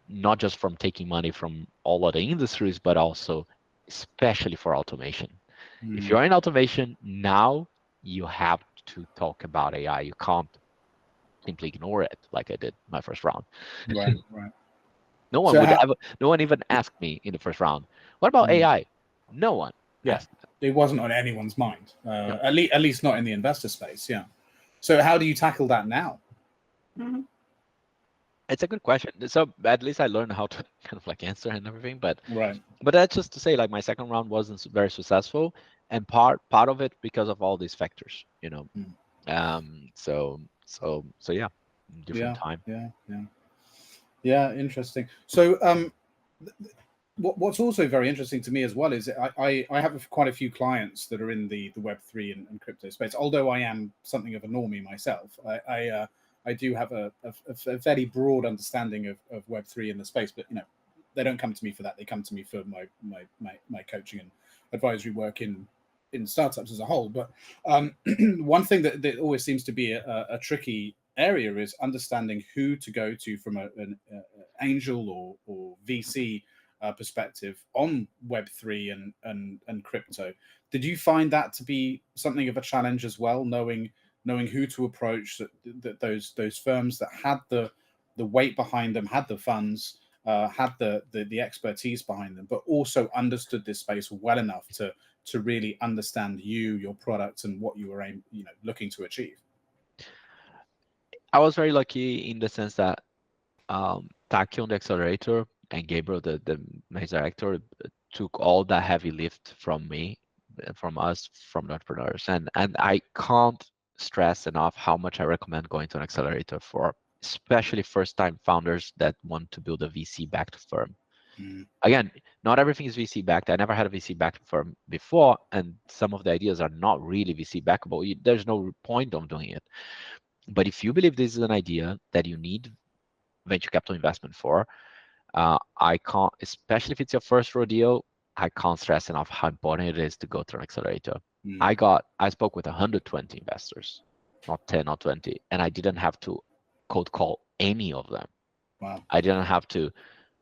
not just from taking money from all other industries, but also especially for automation. If mm. you're in automation now, you have to talk about AI. You can't simply ignore it like I did my first round. Right, right. No one So would how, ever, no one even asked me in the first round, what about mm, AI? No one. yeah, Yes. it wasn't on anyone's mind. No. At least not in the investor space. Yeah. So how do you tackle that now? It's a good question. So at least I learned how to kind of like answer and everything. Right. But that's just to say, like my second round wasn't very successful, and part of it because of all these factors, you know. Mm. So yeah, different Yeah. time. Yeah. Yeah. Yeah. Interesting. So what's also very interesting to me as well is I have quite a few clients that are in the Web3 and crypto space. Although I am something of a normie myself, I do have a fairly broad understanding of Web3 in the space. But they don't come to me for that. They come to me for my coaching and advisory work in startups as a whole. But one thing that always seems to be a tricky area is understanding who to go to from an angel or VC perspective on Web3 and crypto. Did you find that to be something of a challenge as well, knowing who to approach, that those firms that had the weight behind them, had the funds, had the expertise behind them, but also understood this space well enough to really understand your product, and what you were looking to achieve? I was very lucky in the sense that Taki on the accelerator and Gabriel, the main director, took all that heavy lift from me, from us, from the entrepreneurs, and I can't stress enough how much I recommend going to an accelerator for especially first-time founders that want to build a VC-backed firm. Mm. Again, not everything is VC backed. I never had a VC backed firm before, and some of the ideas are not really VC backable. There's no point of doing it. But if you believe this is an idea that you need venture capital investment for, I can't, especially if it's your first rodeo, I can't stress enough how important it is to go through an accelerator. Mm. I spoke with 120 investors, not 10, not 20, and I didn't have to cold call any of them. Wow. I didn't have to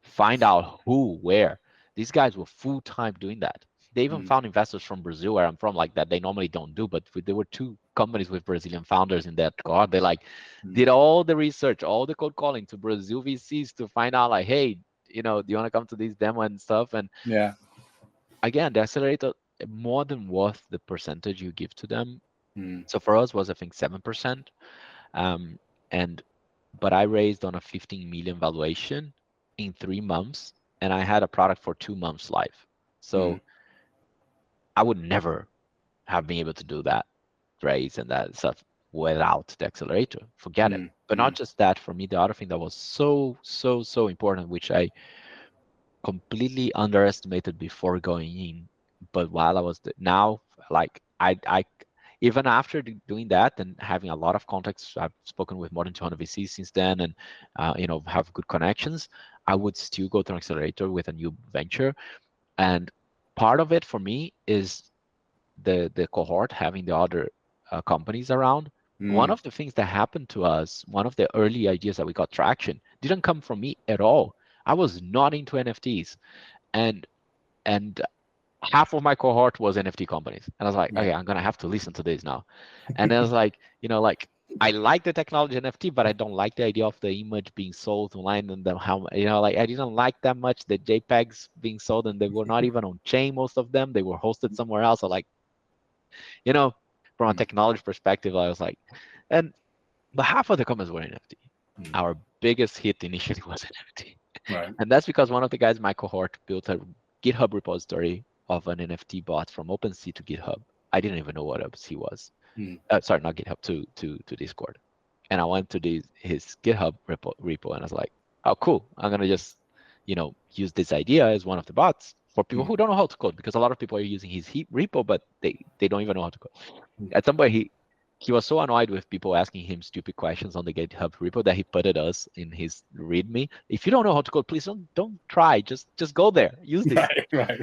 find out who, where. These guys were full time doing that. They even Mm. found investors from Brazil, where I'm from, like that they normally don't do. But there were two companies with Brazilian founders in that cohort. They like Mm. did all the research, all the cold calling to Brazil VCs to find out, like, hey, do you want to come to this demo and stuff? And Yeah. again, the accelerator more than worth the percentage you give to them. Mm. So for us was, I think, 7%. Um, and but I raised on a 15 million valuation in 3 months, and I had a product for 2 months live. So Mm. I would never have been able to do that raise and that stuff without the accelerator. Forget it. Mm. But not Mm. just that, for me, the other thing that was so important, which I completely underestimated before going in, but while I was now, like I even after doing that and having a lot of contacts, I've spoken with more than 200 VCs since then, and have good connections. I would still go to an accelerator with a new venture, and part of it for me is the cohort having the other companies around. One Mm. of the things that happened to us, one of the early ideas that we got traction, didn't come from me at all. I was not into NFTs, and and half of my cohort was NFT companies, and I was like, Yeah. okay, I'm gonna have to listen to this now. And I was like, like I like the technology NFT, but I don't like the idea of the image being sold online, and how like I didn't like that much the JPEGs being sold, and they were not even on chain. Most of them, they were hosted somewhere else. So like, you know, from a Mm. technology perspective, I was like, and but half of the comments were NFT. Mm. Our biggest hit initially was NFT. Right. And that's because one of the guys in my cohort built a GitHub repository of an NFT bot from OpenSea to GitHub. I didn't even know what OpenSea was. Mm. Sorry, not GitHub, to Discord. And I went to his GitHub repo and I was like, oh, cool. I'm going to just, use this idea as one of the bots for people Mm. who don't know how to code, because a lot of people are using his repo, but they don't even know how to code. Mm. At some point, he was so annoyed with people asking him stupid questions on the GitHub repo that he putted us in his README. If you don't know how to code, please don't try. Just go there, use this. Right.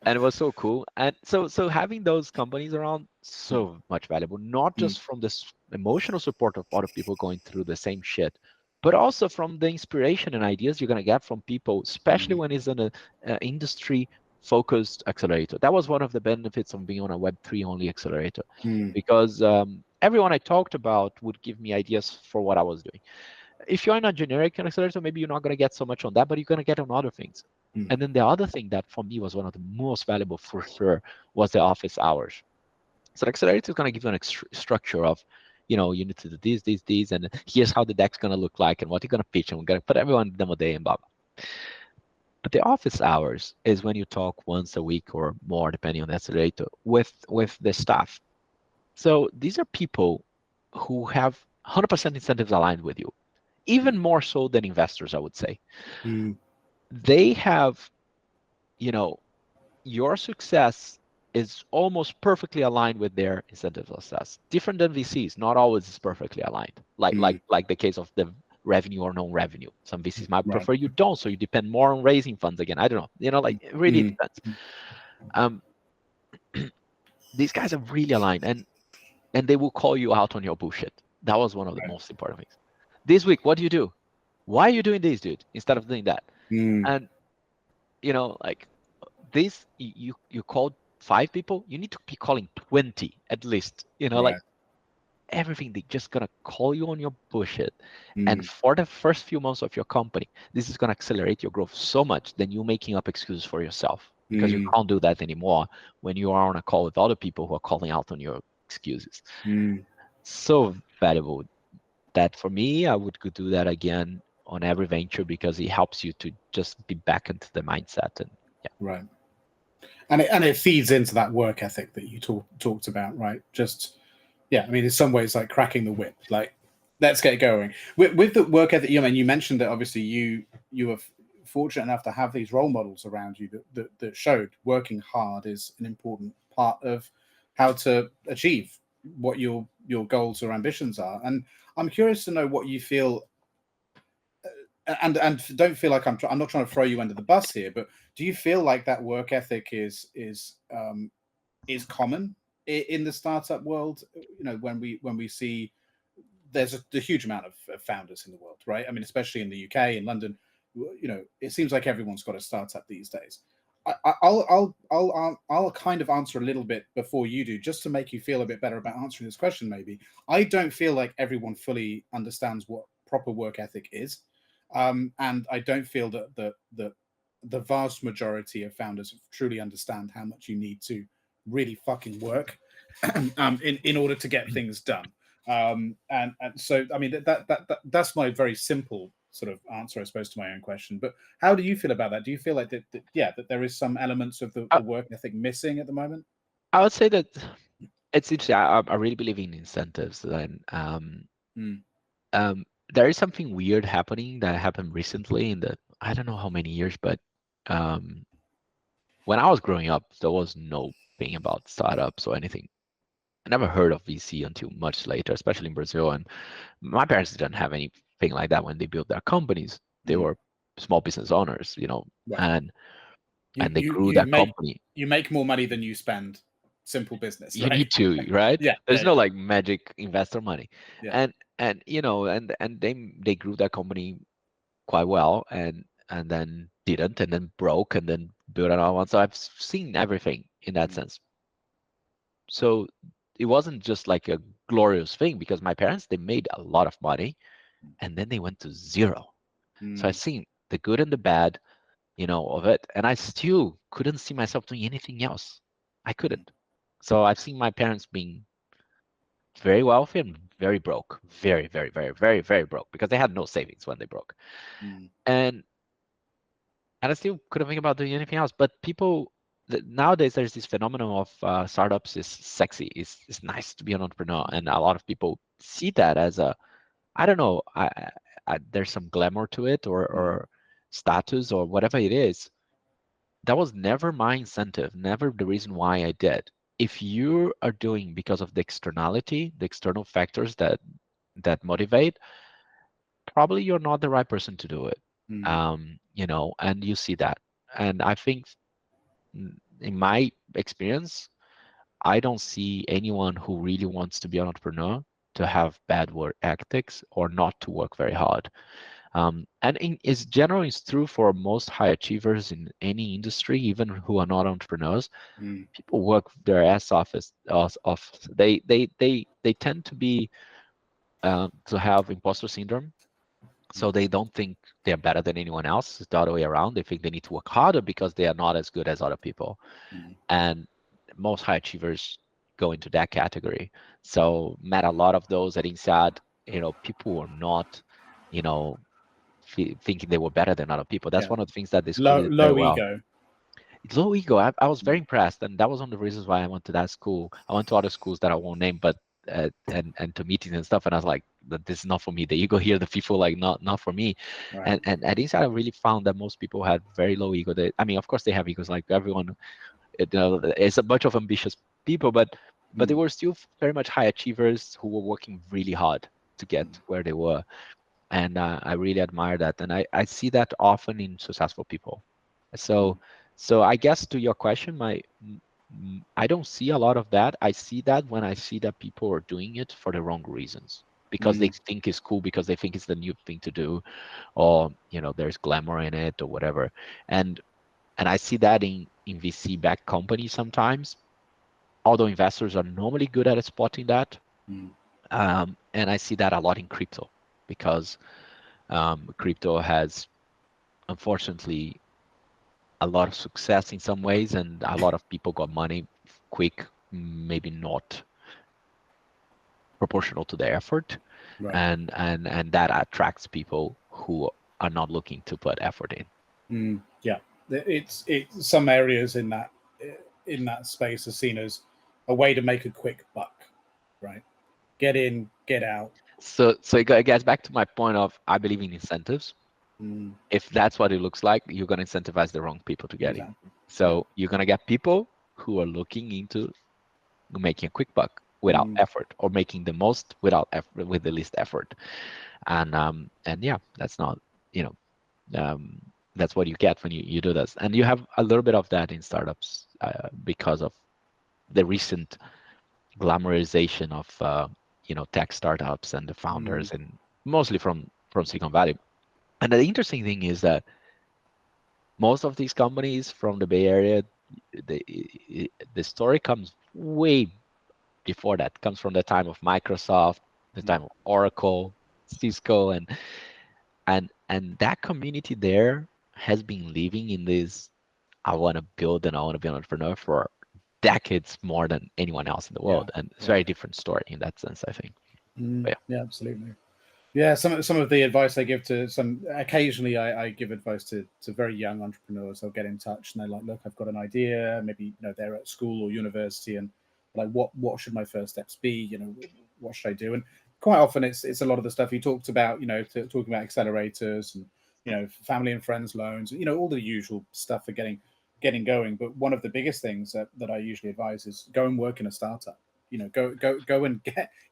And it was so cool. And so having those companies around, so much valuable, not just from this emotional support of other people going through the same shit, but also from the inspiration and ideas you're going to get from people, especially when it's in an industry focused accelerator. That was one of the benefits of being on a Web3 only accelerator, because everyone I talked about would give me ideas for what I was doing. If you're in a generic accelerator, maybe you're not going to get so much on that, but you're going to get on other things. And then the other thing that for me was one of the most valuable for sure was the office hours. So the accelerator is going to give you an structure of, you need to do this, and here's how the deck's going to look like and what you're going to pitch, and we're going to put everyone in demo day and blah, blah. But the office hours is when you talk once a week or more, depending on the accelerator, with the staff. So these are people who have 100% incentives aligned with you, even more so than investors, I would say. They have, your success is almost perfectly aligned with their incentive success. Different than VCs, not always is perfectly aligned. Like the case of the revenue or no revenue. Some VCs might prefer you don't, so you depend more on raising funds again. I don't know. It really depends. These guys are really aligned, and they will call you out on your bullshit. That was one of the most important things. This week, what do you do? Why are you doing this, dude? Instead of doing that. And like this, you called 5 people, you need to be calling 20 at least. Like everything, they just gonna call you on your bullshit. And for the first few months of your company, this is gonna accelerate your growth so much than you making up excuses for yourself, because you can't do that anymore when you are on a call with other people who are calling out on your excuses. So valuable that for me, I would do that again on every venture, because it helps you to just be back into the mindset. And right. And it feeds into that work ethic that you talked about, right? Just I mean, in some ways, like cracking the whip, like let's get going with the work ethic. You mentioned that obviously you were fortunate enough to have these role models around you that showed working hard is an important part of how to achieve what your goals or ambitions are. And I'm curious to know what you feel. And don't feel like I'm not trying to throw you under the bus here, but do you feel like that work ethic is common in the startup world? When we see there's a huge amount of founders in the world, right? I mean, especially in the UK, in London, it seems like everyone's got a startup these days. I'll kind of answer a little bit before you do, just to make you feel a bit better about answering this question. Maybe I don't feel like everyone fully understands what proper work ethic is. And I don't feel that the vast majority of founders truly understand how much you need to really fucking work in order to get things done. And so, I mean, that's my very simple sort of answer, I suppose, to my own question. But how do you feel about that? Do you feel like that there is some elements of the work ethic missing at the moment? I would say that it's interesting. I really believe in incentives, and there is something weird happening that happened recently in the, I don't know how many years, but when I was growing up, there was no thing about startups or anything. I never heard of VC until much later, especially in Brazil. And my parents didn't have anything like that when they built their companies. They were small business owners, and they grew that company. You make more money than you spend. Simple business. You need to, right? Yeah. There's no like magic investor money. Yeah. And they grew that company quite well, and then didn't, and then broke, and then built another one. So I've seen everything in that sense. So it wasn't just like a glorious thing, because my parents, they made a lot of money and then they went to zero. So I've seen the good and the bad, of it, and I still couldn't see myself doing anything else. I couldn't. So I've seen my parents being very wealthy and very broke, very, very, very, very, very broke, because they had no savings when they broke. And I still couldn't think about doing anything else. But people, nowadays, there's this phenomenon of startups is sexy. It's nice to be an entrepreneur, and a lot of people see that as a, I don't know, there's some glamour to it, or status, or whatever it is. That was never my incentive, never the reason why I did. if you are doing because of the externality, the external factors that motivate, probably you're not the right person to do it. And you see that. And I think in my experience, I don't see anyone who really wants to be an entrepreneur to have bad work ethics or not to work very hard. And it's generally it's true for most high achievers in any industry, even who are not entrepreneurs. People work their ass off. They tend to be to have imposter syndrome, so they don't think they're better than anyone else. It's the other way around. They think they need to work harder because they are not as good as other people. And most high achievers go into that category. So met a lot of those that inside, people were not, you know, thinking they were better than other people. That's one of the things that the school did very Low well. ego. It's low ego. I was very impressed, and that was one of the reasons why I went to that school. I went to other schools that I won't name, but and to meetings and stuff, and I was like, this is not for me. The ego here, the people like not for me. Right. And at inside, I really found that most people had very low ego. I mean, of course, they have egos like everyone. It's a bunch of ambitious people, but they were still very much high achievers who were working really hard to get where they were. And I really admire that, and I see that often in successful people. So I guess to your question, I don't see a lot of that. I see that when I see that people are doing it for the wrong reasons, because they think it's cool, because they think it's the new thing to do, or there's glamour in it or whatever. And I see that in VC backed companies sometimes, although investors are normally good at spotting that. And I see that a lot in crypto, because crypto has, unfortunately, a lot of success in some ways, and a lot of people got money quick, maybe not proportional to their effort. Right. And that attracts people who are not looking to put effort in. Yeah, it's some areas in that space are seen as a way to make a quick buck, right? Get in, get out. So it gets back to my point of, I believe in incentives. If that's what it looks like, you're going to incentivize the wrong people to get in. So you're going to get people who are looking into making a quick buck without effort, or making the most without effort, with the least effort. And yeah, that's not, that's what you get when you do this. And you have a little bit of that in startups because of the recent glamorization of tech startups and the founders, and mostly from Silicon Valley. And the interesting thing is that most of these companies from the Bay Area, the story comes way before that. It comes from the time of Microsoft, the time of Oracle, Cisco, and that community there has been living in this, I want to build and I want to be an entrepreneur for decades, more than anyone else in the world. And it's a very different story in that sense, I think. Yeah, absolutely. Yeah, some of the advice I give to occasionally I give advice to very young entrepreneurs. They'll get in touch and they're like, look, I've got an idea. Maybe they're at school or university, and like, what should my first steps be? What should I do? And quite often it's a lot of the stuff you talked about. Talking about accelerators and family and friends loans. All the usual stuff for getting going. But one of the biggest things that I usually advise is go and work in a startup. Go and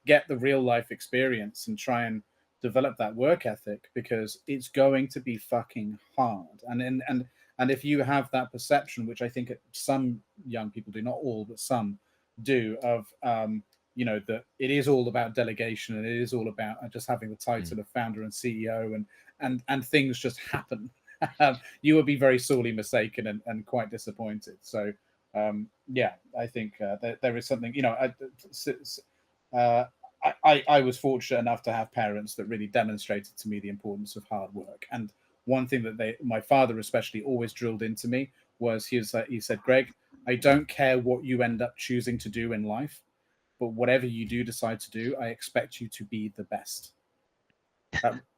get the real life experience and try and develop that work ethic, because it's going to be fucking hard. And if you have that perception, which I think some young people do, not all, but some do, of that it is all about delegation, and it is all about just having the title of founder and CEO, and things just happen, you will be very sorely mistaken and quite disappointed. So yeah, I think there is something, I was fortunate enough to have parents that really demonstrated to me the importance of hard work. And one thing that my father especially always drilled into me was he said, Greg, I don't care what you end up choosing to do in life, but whatever you do decide to do, I expect you to be the best.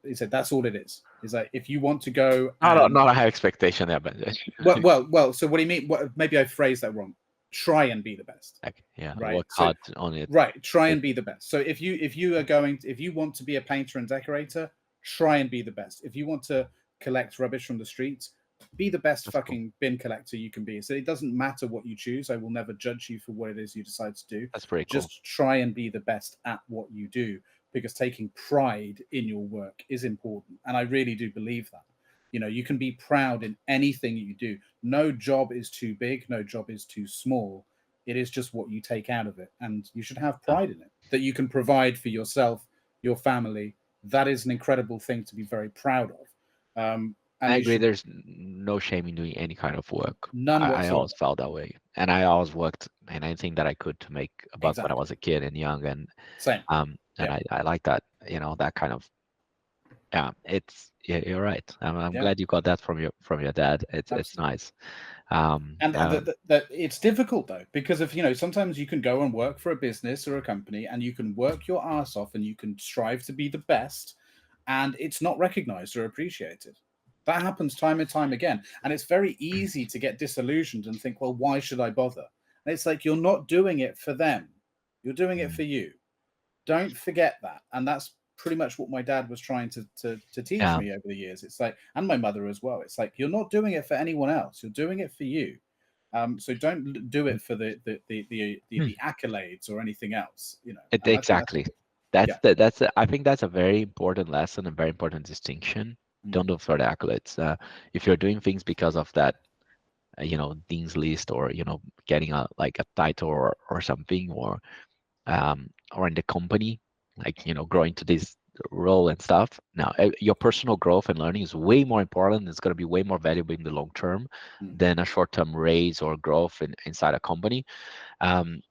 He said, that's all it is. He's like, if you want to go, not a high expectation there, but well. So what do you mean? Maybe I phrased that wrong. Try and be the best. Yeah, right. Work hard on it. Right, try and be the best. So if you want to be a painter and decorator, try and be the best. If you want to collect rubbish from the streets, Be the best That's cool. fucking bin collector you can be. So it doesn't matter what you choose. I will never judge you for what it is you decide to do. That's pretty cool. Just try and be the best at what you do, because taking pride in your work is important. And I really do believe that. You know, you can be proud in anything you do. No job is too big, no job is too small. It is just what you take out of it. And you should have Yeah. pride in it, that you can provide for yourself, your family. That is an incredible thing to be very proud of. And I you agree. should, There's no shame in doing any kind of work. none I whatsoever. always felt that way, and I always worked in anything that I could to make a buck when I Exactly. was a kid and young, and Same. and Yeah. I like that, that kind of, yeah. Yeah, you're right. I'm Yeah. glad you got that from your dad. It's Absolutely. nice. Um, And uh, that it's difficult though, because if sometimes you can go and work for a business or a company, and you can work your ass off, and you can strive to be the best, and it's not recognized or appreciated. That happens time and time again, and it's very easy to get disillusioned and think, well, why should I bother? And it's like, you're not doing it for them, you're doing it mm, for you. Don't forget that. And that's pretty much what my dad was trying to teach yeah, me over the years. It's like, and my mother as well. It's like, you're not doing it for anyone else, you're doing it for you. So don't do mm, it for the accolades or anything else, And I think that's exactly. yeah. I think that's a very important lesson and very important distinction. Mm, Don't do it for the accolades. If you're doing things because of that, dean's list, or getting a like a title, or something, or in the company, like growing to this role and stuff. Now, your personal growth and learning is way more important. It's going to be way more valuable in the long term mm, than a short-term raise or growth inside a company. um,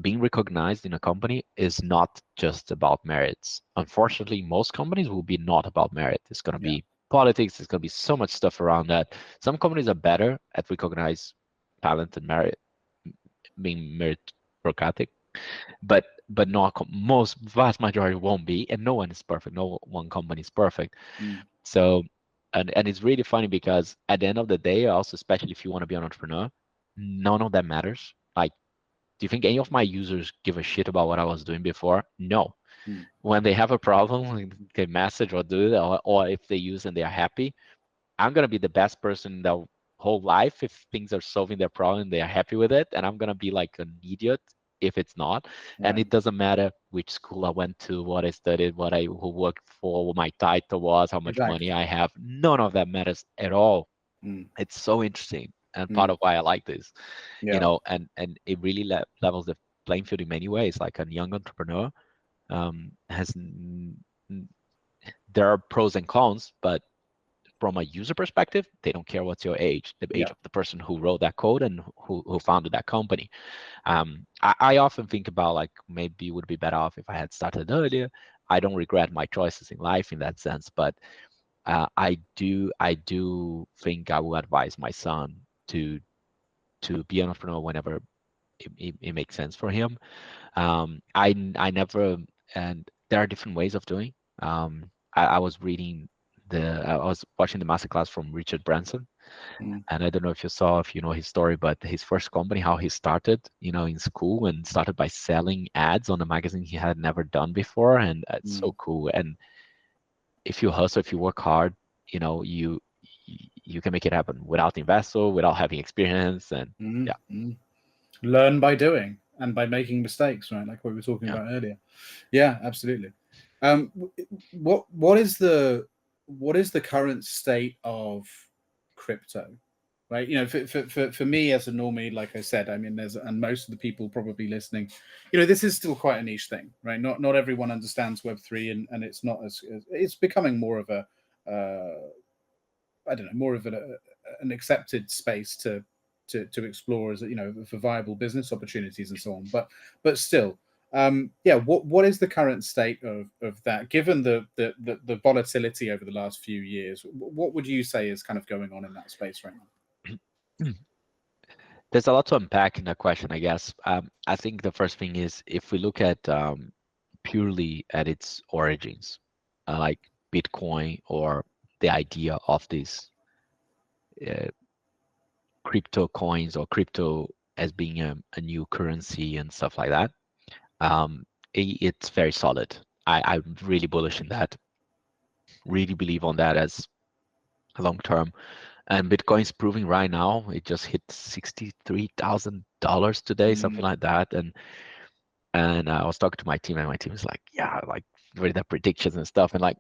Being recognized in a company is not just about merits. Unfortunately, most companies will be not about merit. It's going to yeah. be politics. It's going to be so much stuff around that. Some companies are better at recognize talent and merit, being meritocratic, but not most vast majority won't be, and no one is perfect. No one company is perfect. Mm, So, and it's really funny because at the end of the day, also, especially if you want to be an entrepreneur, none of that matters. Like, do you think any of my users give a shit about what I was doing before? No. mm, When they have a problem, they message or do it, or if they use and they are happy, I'm gonna be the best person in their whole life if things are solving their problem and they are happy with it, and I'm gonna be like an idiot if it's not. And right. it doesn't matter which school I went to, what I studied, what I who worked for, what my title was, how much money Exactly. I have. None of that matters at all. Mm, It's so interesting, and part mm, of why I like this, yeah. and it really levels the playing field in many ways. Like a young entrepreneur has there are pros and cons, but from a user perspective, they don't care what's your age, the age Yeah. of the person who wrote that code and who founded that company. I often think about, like, maybe it would be better off if I had started earlier. I don't regret my choices in life in that sense, but I do think I will advise my son to be an entrepreneur whenever it makes sense for him. I never, and there are different ways of doing. I was reading I was watching the masterclass from Richard Branson, Mm, and I don't know if you know his story, but his first company, how he started, in school, and started by selling ads on a magazine he had never done before, and it's so mm, cool. And if you hustle, if you work hard, you can make it happen without investor, without having experience, and mm, yeah, mm. Learn by doing and by making mistakes, right? Like what we were talking yeah. about earlier. Yeah, absolutely. What is the current state of crypto? Right, for me as a normie, like I said, I mean, and most of the people probably listening, this is still quite a niche thing, right? Not everyone understands Web3, and it's not as it's becoming more of a I don't know, more of an accepted space to explore, as for viable business opportunities and so on. But still, yeah. What is the current state of that? Given the volatility over the last few years, what would you say is kind of going on in that space right now? There's a lot to unpack in that question, I guess. I think the first thing is, if we look at purely at its origins, like Bitcoin, or the idea of these uh, crypto coins, or crypto as being a new currency and stuff like that. It's very solid. I'm really bullish in that. Really believe on that as long term. And Bitcoin's proving right now, it just hit $63,000 today, something like that. And I was talking to my team, and my team is like, yeah, like read the predictions and stuff. And like,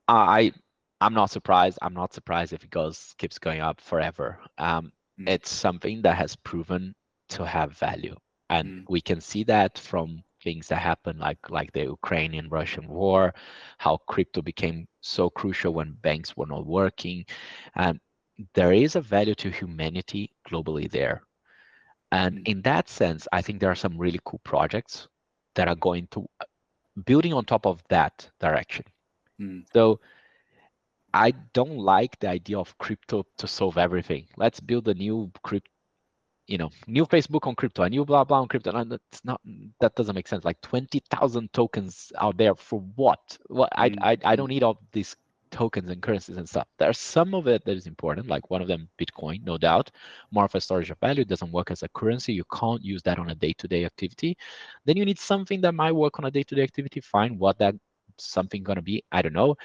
I'm not surprised. I'm not surprised if it keeps going up forever. It's something that has proven to have value, and we can see that from things that happen, like the Ukrainian-Russian war, how crypto became so crucial when banks were not working. There is a value to humanity globally there, and in that sense, I think there are some really cool projects that are going to building on top of that direction. So I don't like the idea of crypto to solve everything. Let's build a new crypto, new Facebook on crypto, a new blah blah on crypto. And that doesn't make sense. Like 20,000 tokens out there for what? I don't need all these tokens and currencies and stuff. There's some of it that is important, like one of them, Bitcoin, no doubt. More of a storage of value. It doesn't work as a currency. You can't use that on a day-to-day activity. Then you need something that might work on a day-to-day activity. Fine. What that something gonna be, I don't know.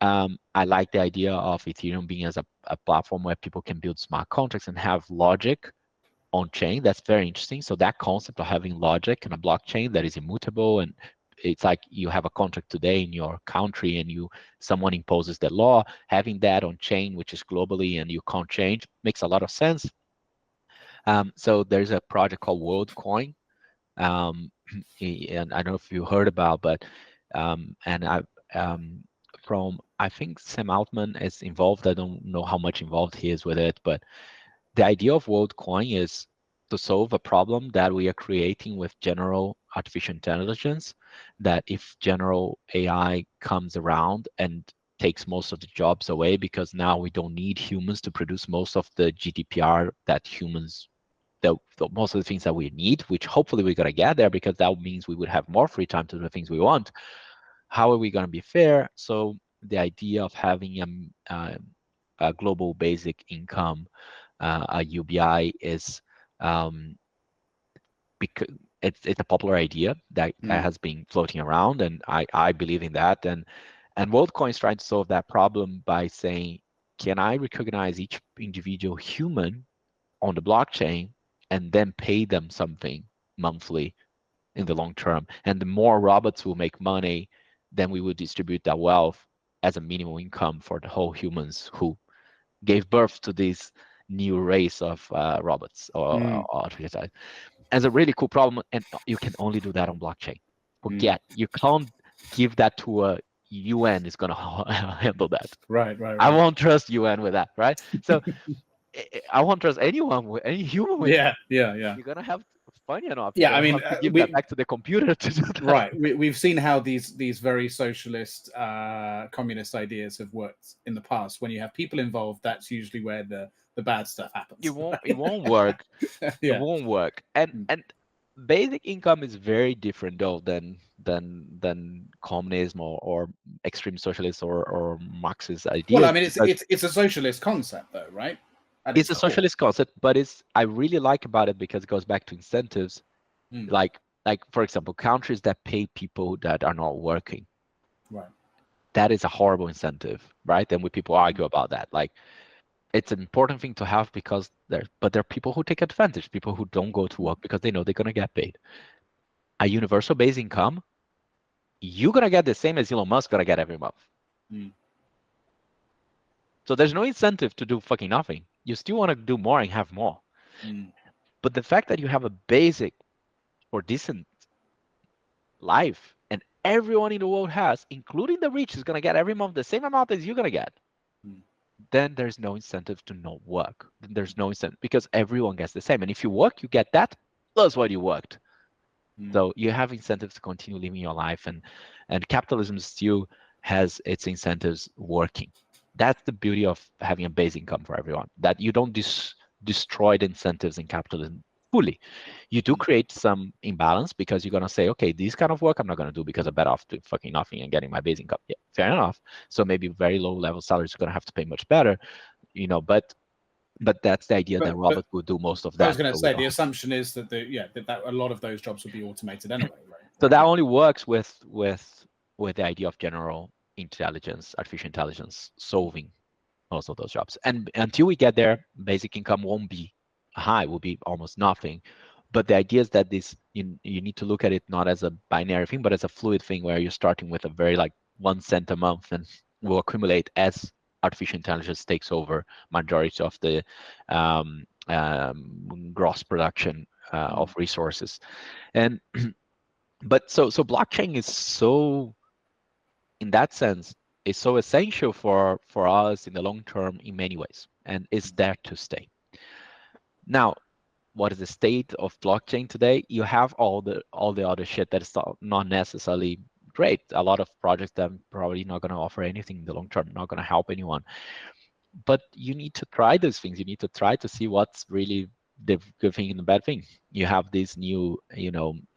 I like the idea of Ethereum being as a platform where people can build smart contracts and have logic on chain. That's very interesting. So that concept of having logic in a blockchain that is immutable, and it's like you have a contract today in your country and someone imposes the law, having that on chain, which is globally and you can't change, makes a lot of sense. So there's a project called WorldCoin. And I don't know if you heard about, but I think Sam Altman is involved. I don't know how much involved he is with it, but the idea of WorldCoin is to solve a problem that we are creating with general artificial intelligence, that if general AI comes around and takes most of the jobs away, because now we don't need humans to produce most of the GDPR that most of the things that we need, which hopefully we're going to get there, because that means we would have more free time to do the things we want. How are we going to be fair? So the idea of having a global basic income, a UBI, is because it's a popular idea that has been floating around, and I believe in that. And WorldCoin is trying to solve that problem by saying, can I recognize each individual human on the blockchain and then pay them something monthly in the long term? And the more robots will make money, then we will distribute that wealth as a minimum income for the whole humans who gave birth to this new race of robots or artificial. As a really cool problem, and you can only do that on blockchain. Forget, you can't give that to a UN is going to handle that. Right. I won't trust UN with that, right? So I won't trust anyone, any human with that. Yeah. You're going to have, funny enough, Yeah, I mean, have to give that back to the computer to do that. Right. We've seen how these very socialist, communist ideas have worked in the past. When you have people involved, that's usually where the bad stuff happens. It won't work. Yeah. It won't work. And basic income is very different though than communism or extreme socialist or Marxist ideas. Well, I mean, it's a socialist concept though, right? It's a socialist concept, but I really like about it because it goes back to incentives. Like for example, countries that pay people that are not working. Right. That is a horrible incentive, right? And people argue about that. Like, it's an important thing to have because there are people who take advantage, people who don't go to work because they know they're going to get paid. A universal basic income, you're going to get the same as Elon Musk going to get every month. So there's no incentive to do fucking nothing. You still want to do more and have more. But the fact that you have a basic or decent life and everyone in the world has, including the rich, is going to get every month the same amount as you're going to get, then there's no incentive to not work. There's no incentive because everyone gets the same. And if you work, you get that plus what you worked. So you have incentives to continue living your life, and capitalism still has its incentives working. That's the beauty of having a base income for everyone, that you don't destroy the incentives in capitalism fully. You do create some imbalance because you're going to say, okay, this kind of work I'm not going to do because I'm better off doing fucking nothing and getting my base income. Yeah, fair enough. So maybe very low level salaries are going to have to pay much better, but that's the idea that robots will do most of that. I was going to say the assumption is that that a lot of those jobs will be automated anyway, right? So that only works with the idea of general intelligence, artificial intelligence solving most of those jobs. And until we get there, basic income won't be high, will be almost nothing. But the idea is that this you need to look at it not as a binary thing, but as a fluid thing where you're starting with a very like 1 cent a month and will accumulate as artificial intelligence takes over majority of the gross production of resources. And but so blockchain is so, in that sense, is so essential for us in the long term in many ways, and is there to stay. Now, what is the state of blockchain today? You have all the other shit that is not necessarily great. A lot of projects that are probably not going to offer anything in the long term, not going to help anyone. But you need to try those things. You need to try to see what's really the good thing and the bad thing. You have this new,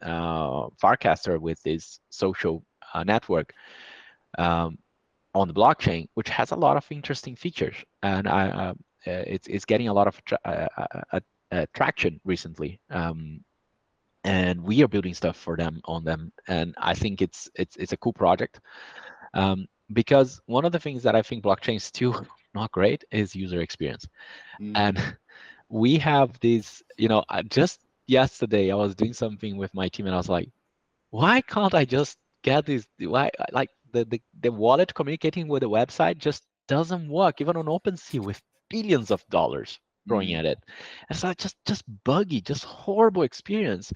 Farcaster with this social network on the blockchain, which has a lot of interesting features, and it's getting a lot of traction recently. And we are building stuff for them on them, and I think it's a cool project. Because one of the things that I think blockchain is still not great is user experience. And we have this, just yesterday I was doing something with my team and I was like, why can't I just get this? Why, like the wallet communicating with the website just doesn't work, even on OpenSea with billions of dollars throwing at it. And so just buggy, just horrible experience.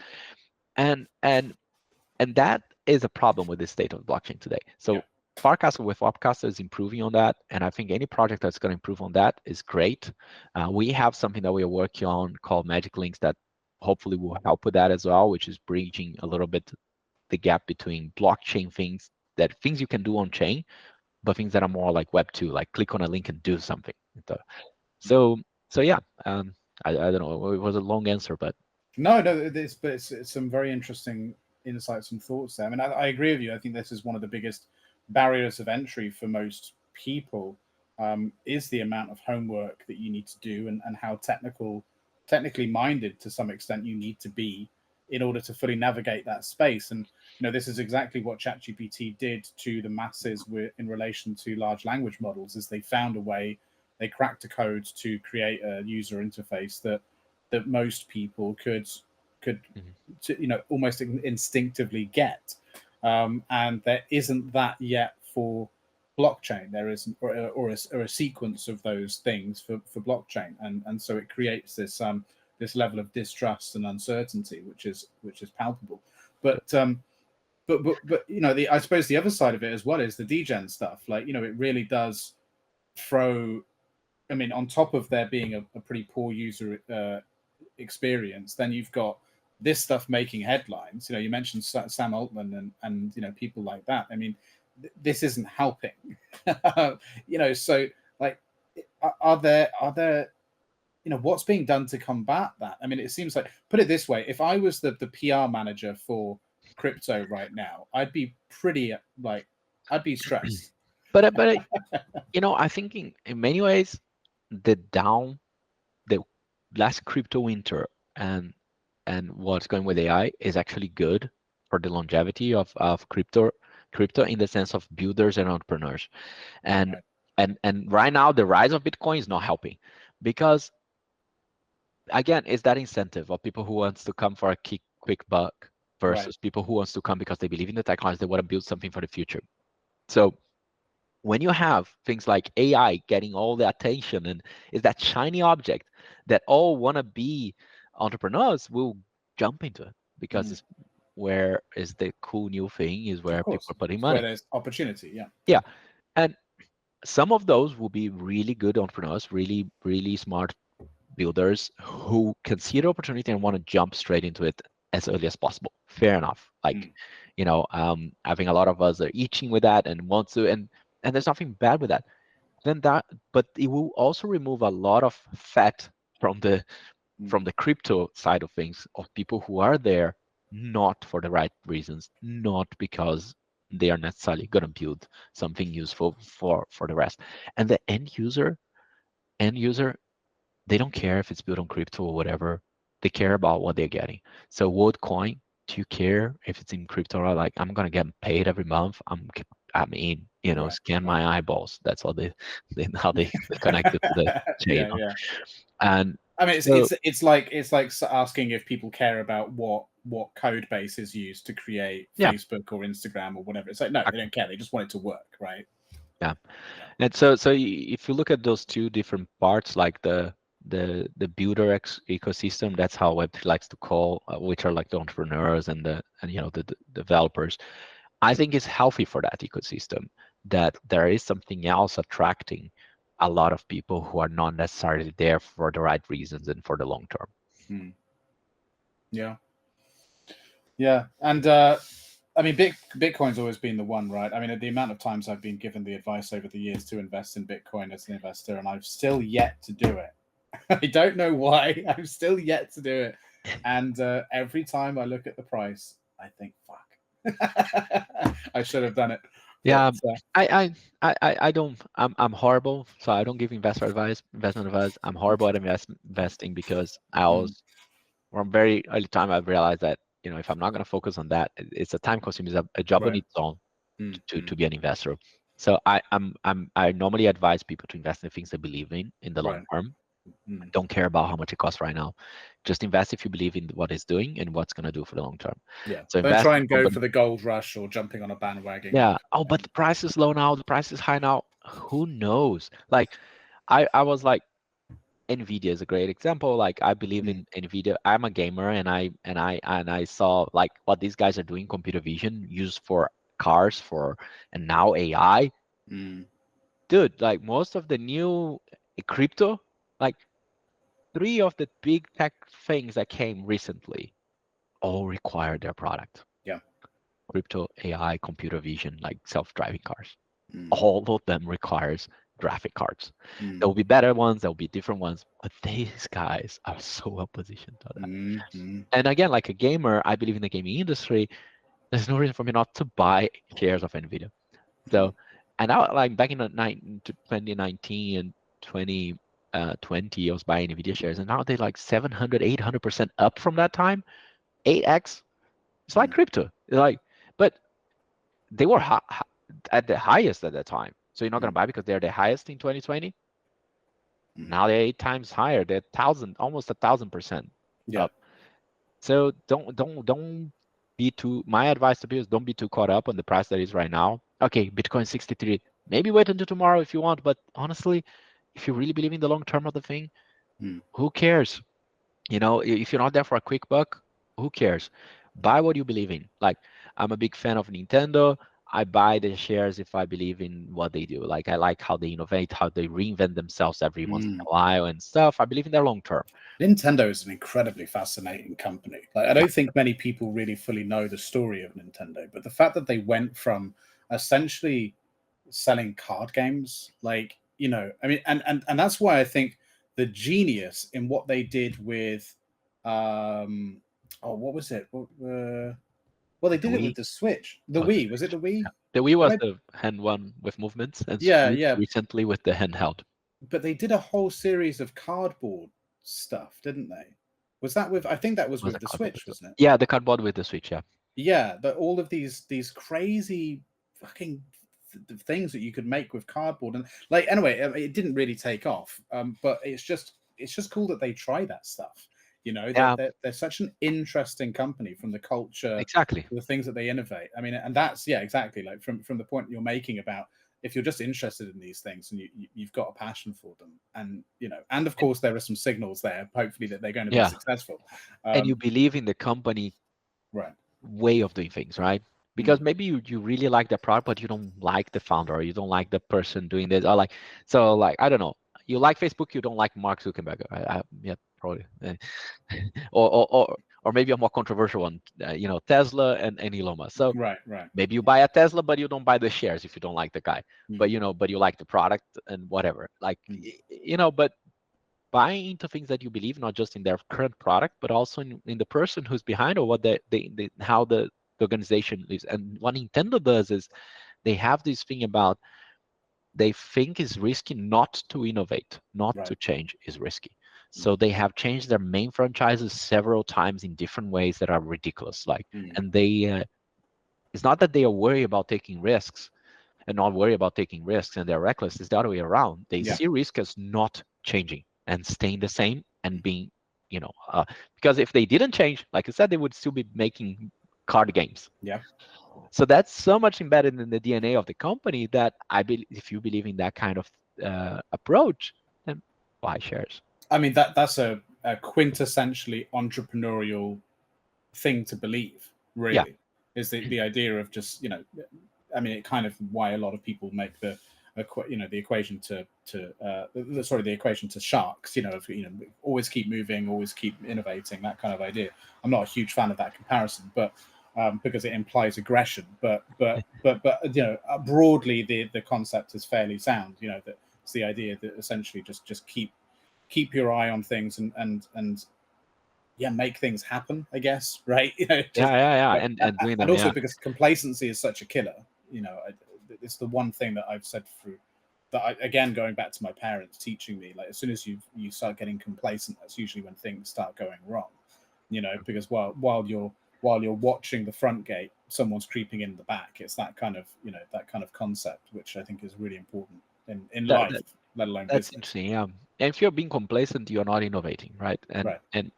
And that is a problem with the state of blockchain today. So Farcaster with Farcaster is improving on that, and I think any project that's going to improve on that is great. We have something that we are working on called Magic Links that hopefully will help with that as well, which is bridging a little bit the gap between blockchain things you can do on chain, but things that are more like Web 2, like click on a link and do something. So yeah, I don't know. It was a long answer, but no, it's some very interesting insights and thoughts there. I mean, I agree with you. I think this is one of the biggest barriers of entry for most people, is the amount of homework that you need to do, and how technically minded to some extent you need to be in order to fully navigate that space. And this is exactly what ChatGPT did to the masses in relation to large language models. Is they found a way, they cracked a code to create a user interface that most people could almost instinctively get. And there isn't that yet for blockchain. There isn't, or a sequence of those things for blockchain, and so it creates this level of distrust and uncertainty, which is palpable. But I suppose the other side of it as well is the degen stuff. Like, it really does throw. I mean, on top of there being a pretty poor user experience, then you've got this stuff making headlines. You mentioned Sam Altman and people like that. I mean, this isn't helping. So like, are there what's being done to combat that? I mean, it seems like, put it this way, if I was the PR manager for crypto right now, I'd be pretty I'd be stressed. But I think in many ways the last crypto winter and what's going with AI is actually good for the longevity of crypto in the sense of builders and entrepreneurs. And right. and right now the rise of Bitcoin is not helping, because again, it's that incentive of people who wants to come for a quick buck versus people who wants to come because they believe in the technology, they want to build something for the future. So when you have things like AI getting all the attention and is that shiny object that all want to be entrepreneurs will jump into it, because it's where is the cool new thing, is where people are putting money. Where there's opportunity, yeah. And some of those will be really good entrepreneurs, really, really smart builders who can see the opportunity and want to jump straight into it as early as possible. Fair enough. Like, I think a lot of us are itching with that and want to, and there's nothing bad with that. But it will also remove a lot of fat from the crypto side of things, of people who are there not for the right reasons, not because they are necessarily going to build something useful for the rest. And the end user, they don't care if it's built on crypto or whatever. They care about what they're getting. So WorldCoin, do you care if it's in crypto or like, I'm going to get paid every month? I'm I mean, Right, scan right. my eyeballs. That's how how they connect it to the chain. Yeah, yeah. And I mean, so it's like asking if people care about what code base is used to create yeah, Facebook or Instagram or whatever. It's like, no, they don't care. They just want it to work, right? yeah. Yeah. And so if you look at those two different parts, like the builder ecosystem, that's how Web3 likes to call, which are like the entrepreneurs and the developers. I think it's healthy for that ecosystem that there is something else attracting a lot of people who are not necessarily there for the right reasons and for the long term. Hmm. Yeah. Yeah. And I mean, Bitcoin's always been the one, right? I mean, the amount of times I've been given the advice over the years to invest in Bitcoin as an investor, and I've still yet to do it. I don't know why. I'm still yet to do it. And every time I look at the price, I think, fuck, I should have done it. Yeah, But, I don't. I'm horrible, so I don't give investment advice. I'm horrible at investing because from very early time I've realized that if I'm not going to focus on that, it's a time consuming, it's a job on right. its own Mm, to be an investor. So I normally advise people to invest in things they believe in the long right. term. Mm, Don't care about how much it costs right now. Just invest if you believe in what it's doing and what's going to do for the long term. yeah. So Don't invest try in and go company. for the gold rush or jumping on a bandwagon. Yeah. Oh, but the price is low now. The price is high now. Who knows? Like, I was like, Nvidia is a great example. Like, I believe Mm, in Nvidia. I'm a gamer, and I saw like what these guys are doing, computer vision used for cars and now AI. mm, Dude, like most of the new crypto, like three of the big tech things that came recently all require their product. yeah. Crypto, AI, computer vision, like self-driving cars. Mm, All of them requires graphic cards. There mm, will be better ones, there will be different ones, but these guys are so well positioned to that. mm, mm, And again, like a gamer, I believe in the gaming industry. There's no reason for me not to buy shares of Nvidia. mm. So, and I like back in 2019 and 2020, I was buying Nvidia shares, and now they're like 700, 800% up from that time, 8x. It's like Mm, crypto. Like, but they were at the highest at that time. So you're not going to mm, buy because they're the highest in 2020. mm. Now they're 8 times higher. They're almost 1,000% Yeah. up. So don't be too. My advice to people is don't be too caught up on the price that is right now. Okay, Bitcoin 63. Maybe wait until tomorrow if you want. But honestly, if you really believe in the long term of the thing, Mm, who cares? If you're not there for a quick buck, who cares? Buy what you believe in. Like, I'm a big fan of Nintendo. I buy the shares if I believe in what they do. Like, I like how they innovate, how they reinvent themselves every once in mm. a while and stuff. I believe in their long term. Nintendo is an incredibly fascinating company. Like, I don't think many people really fully know the story of Nintendo, but the fact that they went from essentially selling card games, like, I mean, and that's why I think the genius in what they did with, what was it? Well, they The did it with Wii the Switch, the was the Wii. Was it Switch. the Wii? Yeah. The Wii was Right? the hand one with movements, and Yeah, Switch yeah. recently with the handheld. But they did a whole series of cardboard stuff, didn't they? Was that with? I think that was Was with a the cardboard Switch, with wasn't it? yeah, the cardboard with the Switch. Yeah. Yeah, but all of these crazy fucking things that you could make with cardboard, and like, anyway, it didn't really take off. But it's just cool that they try that stuff. That Yeah. they're such an interesting company, from the culture Exactly. to the things that they innovate. I mean, and that's, yeah, exactly, like from the point you're making about, if you're just interested in these things and you've got a passion for them, and and of course there are some signals there, hopefully, that they're going to be Yeah. successful. And you um believe in the company right. way of doing things, right? Because Mm, maybe you really like the product, but you don't like the founder, or you don't like the person doing this, or like, so like, I don't know. You like Facebook, you don't like Mark Zuckerberg. Yeah, probably. Or maybe a more controversial one, Tesla and Elon Musk. So right, right. maybe you buy a Tesla, but you don't buy the shares if you don't like the guy. Mm, But you like the product and whatever. Like, mm, but buying into things that you believe, not just in their current product, but also in the person who's behind, or what how the organization lives. And what Nintendo does is they have this thing about, they think it's risky not to innovate, not right. to change is risky. Mm, So they have changed their main franchises several times in different ways that are ridiculous. Like, mm, and they, it's not that they are worried about taking risks. and not worry about taking risks and they're reckless. It's the other way around. They Yeah. see risk as not changing and staying the same and being, because if they didn't change, like I said, they would still be making card games. Yeah. So that's so much embedded in the DNA of the company that I believe if you believe in that kind of approach, then buy shares. I mean, that's a quintessentially entrepreneurial thing to believe, really, is the idea of just, I mean, it kind of why a lot of people make the equation the equation to sharks, always keep moving, always keep innovating, that kind of idea. I'm not a huge fan of that comparison, but because it implies aggression, but broadly the concept is fairly sound. That it's the idea that essentially just keep your eye on things and make things happen, I guess, right? And doing them, and also because complacency is such a killer. It's the one thing that I've said through that. Again, going back to my parents teaching me, like as soon as you start getting complacent, that's usually when things start going wrong. Because while you're watching the front gate, someone's creeping in the back. It's that kind of concept, which I think is really important in life, let alone that's business. interesting. Yeah, and if you're being complacent, you're not innovating, right? And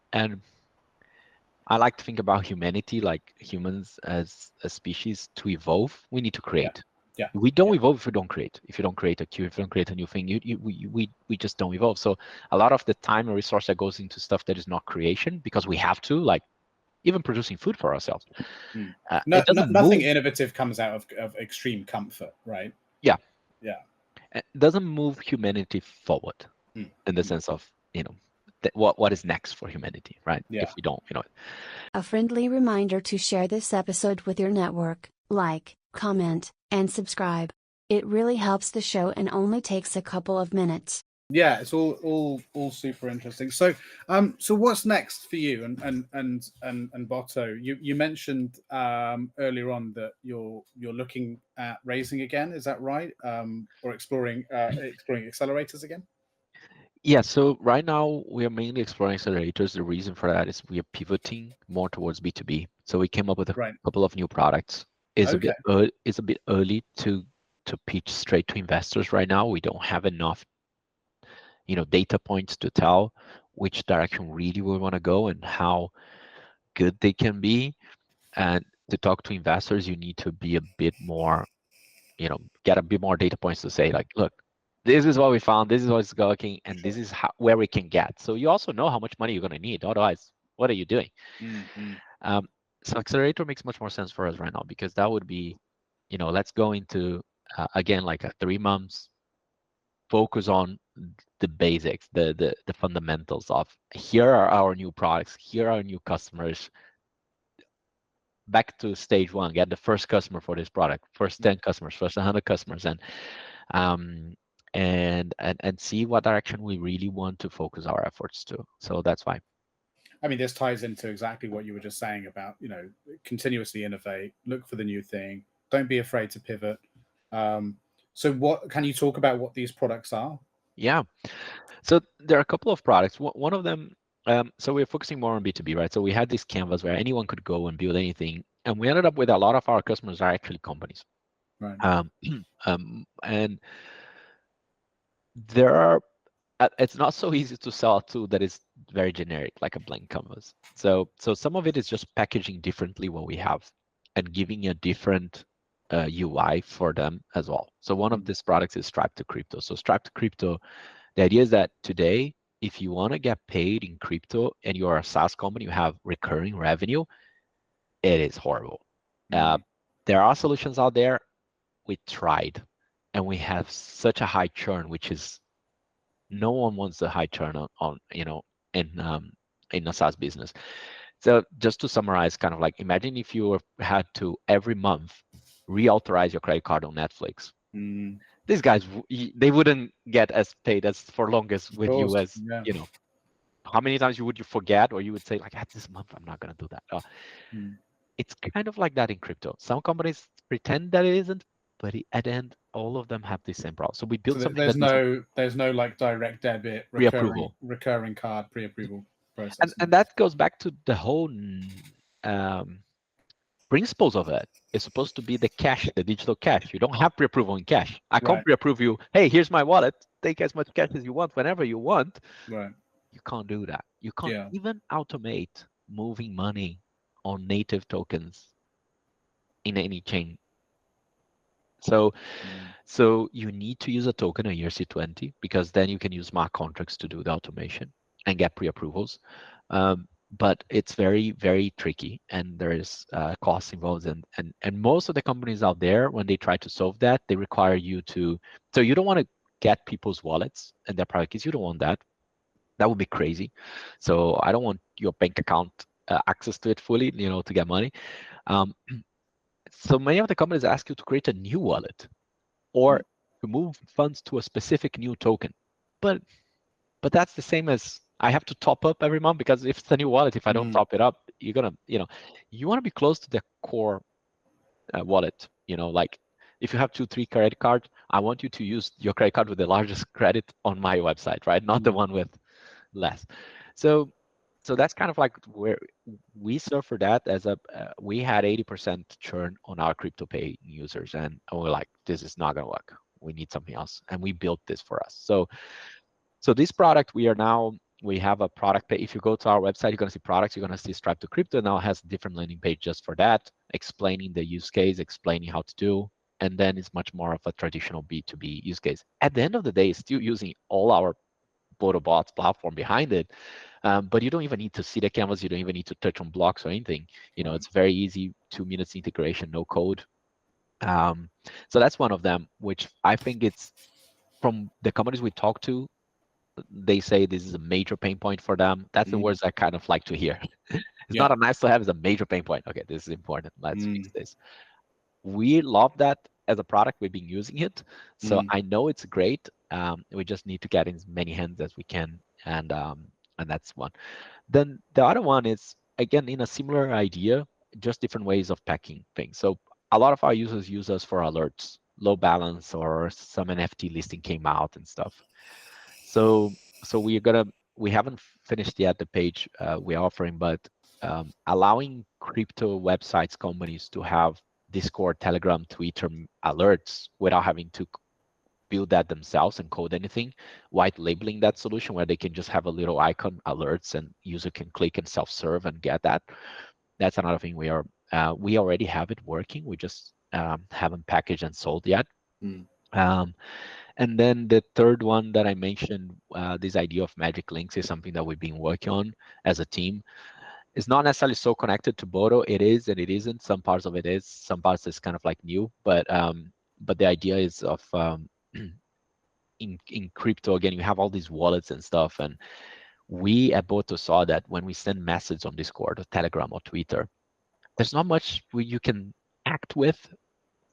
I like to think about humanity, like humans as a species. To evolve, we need to create. Yeah. We don't evolve if we don't create. If you don't create a cure, if you don't create a new thing, we just don't evolve. So a lot of the time and resource that goes into stuff that is not creation, because we have to, like even producing food for ourselves. Nothing innovative comes out of extreme comfort, right? Yeah. It doesn't move humanity forward in the sense of what is next for humanity, right? If we don't, A friendly reminder to share this episode with your network, like, comment, and subscribe. It really helps the show and only takes a couple of minutes. Yeah, it's all super interesting. So what's next for you and Boto? You mentioned earlier on that you're looking at raising again. Is that right? Or exploring accelerators again? Yeah. So right now we are mainly exploring accelerators. The reason for that is we are pivoting more towards B2B. So we came up with a couple of new products. It's a bit early to pitch straight to investors right now. We don't have enough data points to tell which direction really we want to go and how good they can be. And to talk to investors, you need to be a bit more, get a bit more data points to say, like, look, this is what we found, this is what's working, and this is where we can get. So you also know how much money you're going to need. Otherwise, what are you doing? So accelerator makes much more sense for us right now, because that would be, let's go into, again, like a 3 months, focus on the basics, the fundamentals of here are our new products, here are our new customers. Back to stage 1, get the first customer for this product, first 10 customers, first 100 customers, and see what direction we really want to focus our efforts to. So that's why. I mean, this ties into exactly what you were just saying about, continuously innovate, look for the new thing, don't be afraid to pivot. So what can you talk about what these products are? Yeah. So there are a couple of products. One of them, so we're focusing more on B2B, right? So we had this canvas where anyone could go and build anything. And we ended up with a lot of our customers are actually companies. Right. And there are, it's not so easy to sell a tool that is very generic, like a blank canvas. So some of it is just packaging differently what we have and giving a different UI for them as well. So one of these products is Stripe to Crypto. So Stripe to Crypto, the idea is that today, if you want to get paid in crypto and you're a SaaS company, you have recurring revenue, it is horrible. There are solutions out there. We tried, and we have such a high churn, which is no one wants a high churn on in a SaaS business. So just to summarize, kind of like imagine if you had to every month reauthorize your credit card on Netflix. These guys, they wouldn't get as paid as for longest with you as how many times would you forget, or you would say like, this month I'm not gonna do that. It's kind of like that in crypto. Some companies pretend that it isn't, but at the end, all of them have the same problem. So we built something. There's no like direct debit, recurring card pre-approval process. And that goes back to the whole principles of it is supposed to be the cash, the digital cash. You don't have pre-approval in cash. I can't Right. pre-approve you. Hey, here's my wallet. Take as much cash as you want whenever you want. Right. You can't do that. You can't Yeah. even automate moving money on native tokens in any chain. So, so you need to use a token, a ERC20, because then you can use smart contracts to do the automation and get pre-approvals. But it's very, very tricky, and there is costs involved. And most of the companies out there, when they try to solve that, they require you to. So you don't want to get people's wallets and their private keys. You don't want that. That would be crazy. So I don't want your bank account access to it fully, to get money. So many of the companies ask you to create a new wallet or to move funds to a specific new token. But that's the same as I have to top up every month, because if it's a new wallet, if I don't top it up, you're gonna, you want to be close to the core wallet. Like if you have 2, 3 credit cards, I want you to use your credit card with the largest credit on my website, right? Not the one with less. So that's kind of like where we suffer that as we had 80% churn on our crypto pay users, and we're like, this is not gonna work. We need something else, and we built this for us. So this product, we have a product page. If you go to our website, you're gonna see products. You're gonna see Stripe to Crypto. Now it has a different landing page just for that, explaining the use case, explaining how to do, and then it's much more of a traditional B2B use case. At the end of the day, it's still using all our BotoBots platform behind it. But you don't even need to see the canvas. You don't even need to touch on blocks or anything. It's very easy, 2 minutes integration, no code. So that's one of them, which I think it's, from the companies we talk to, they say this is a major pain point for them. That's the words I kind of like to hear. It's not a nice to have, it's a major pain point. Okay, this is important. Let's fix this. We love that as a product. We've been using it. So I know it's great. We just need to get in as many hands as we can. And that's one. Then the other one is, again, in a similar idea, just different ways of packing things. So a lot of our users use us for alerts, low balance, or some NFT listing came out and stuff. So we haven't finished yet the page we're offering, but allowing crypto websites, companies to have Discord, Telegram, Twitter alerts without having to build that themselves and code anything, white labeling that solution where they can just have a little icon alerts and user can click and self-serve and get that. That's another thing we already have it working. We just haven't packaged and sold yet. And then the third one that I mentioned, this idea of magic links, is something that we've been working on as a team. It's not necessarily so connected to Boto. It is and it isn't. Some parts of it is. Some parts is kind of like new. But the idea is of in crypto, again, you have all these wallets and stuff. And we at Boto saw that when we send messages on Discord or Telegram or Twitter, there's not much you can act with.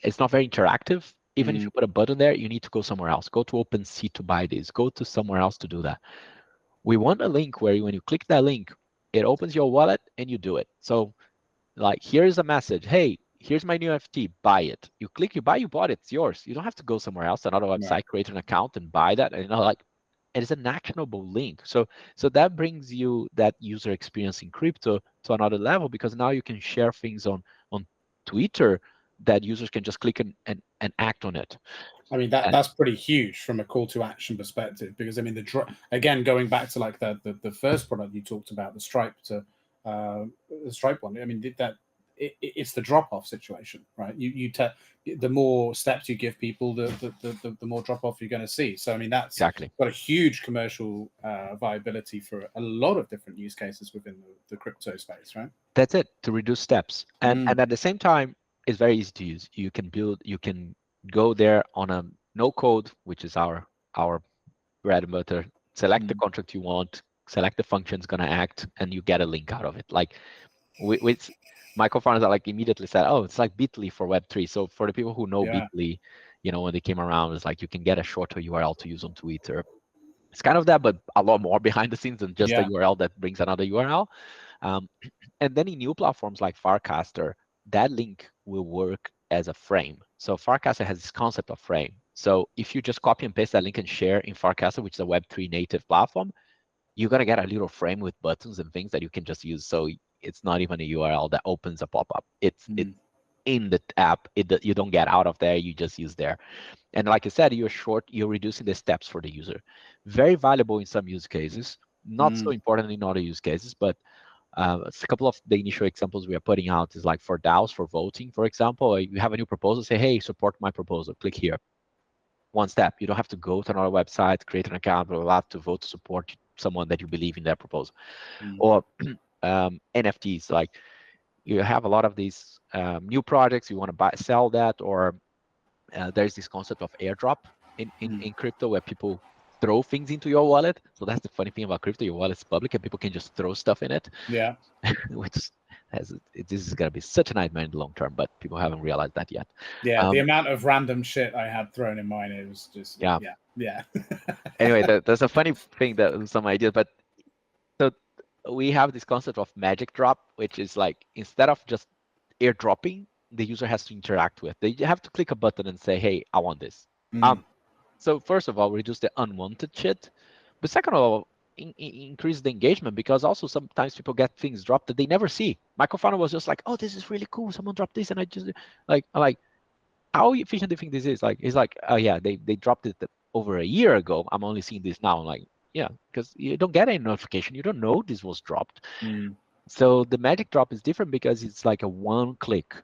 It's not very interactive. Even if you put a button there, you need to go somewhere else. Go to OpenSea to buy this. Go to somewhere else to do that. We want a link where when you click that link, it opens your wallet and you do it. So like, here's a message. Hey, here's my new NFT. Buy it. You click, you buy, you bought it. It's yours. You don't have to go somewhere else, another website, create an account and buy that. And like, it is an actionable link. So that brings you that user experience in crypto to another level, because now you can share things on Twitter that users can just click and act on it. I mean, that's pretty huge from a call to action perspective, because I mean, again, going back to like the first product you talked about, the Stripe the Stripe one. I mean, it's the drop off situation, right? The more steps you give people, the more drop off you're going to see. So I mean, that's exactly got a huge commercial viability for a lot of different use cases within the crypto space, right? That's it, to reduce steps, and at the same time, it's very easy to use. You can go there on a no code, which is our bread and butter. Select the contract you want, select the function it's gonna act, and you get a link out of it. Like with my co-founders are like immediately said, oh, it's like Bitly for Web3. So for the people who know Bitly, when they came around, it's like you can get a shorter URL to use on Twitter. It's kind of that, but a lot more behind the scenes than just a URL that brings another URL. And then in new platforms like Farcaster, that link will work as a frame. So Farcaster has this concept of frame. So if you just copy and paste that link and share in Farcaster, which is a Web3 native platform, you're going to get a little frame with buttons and things that you can just use. So it's not even a URL that opens a pop-up. It's Mm. in the app. You don't get out of there. You just use there. And like I said, you're reducing the steps for the user. Very valuable in some use cases, not so important in other use cases, but a couple of the initial examples we are putting out is like for DAOs, for voting, for example. You have a new proposal, say, hey, support my proposal. Click here. One step. You don't have to go to another website, create an account, blah, blah, blah, to vote to support someone that you believe in their proposal. Or NFTs, like you have a lot of these new projects, you want to sell that, or there's this concept of airdrop in crypto where people throw things into your wallet. So that's the funny thing about crypto. Your wallet's public and people can just throw stuff in it. Yeah. Which this is going to be such a nightmare in the long term, but people haven't realized that yet. Yeah, the amount of random shit I had thrown in mine, it was just, yeah. Anyway, there's a funny thing, that some ideas, but so we have this concept of magic drop, which is like, instead of just airdropping, the user has to interact with. They have to click a button and say, hey, I want this. So first of all, reduce the unwanted shit. But second of all, increase the engagement, because also sometimes people get things dropped that they never see. My co-founder was just like, oh, this is really cool. Someone dropped this. And I just I'm like, how efficient do you think this is? Like, it's like, oh yeah, they dropped it over a year ago. I'm only seeing this now. I'm like, yeah, because you don't get any notification. You don't know this was dropped. So the magic drop is different because it's like a one click,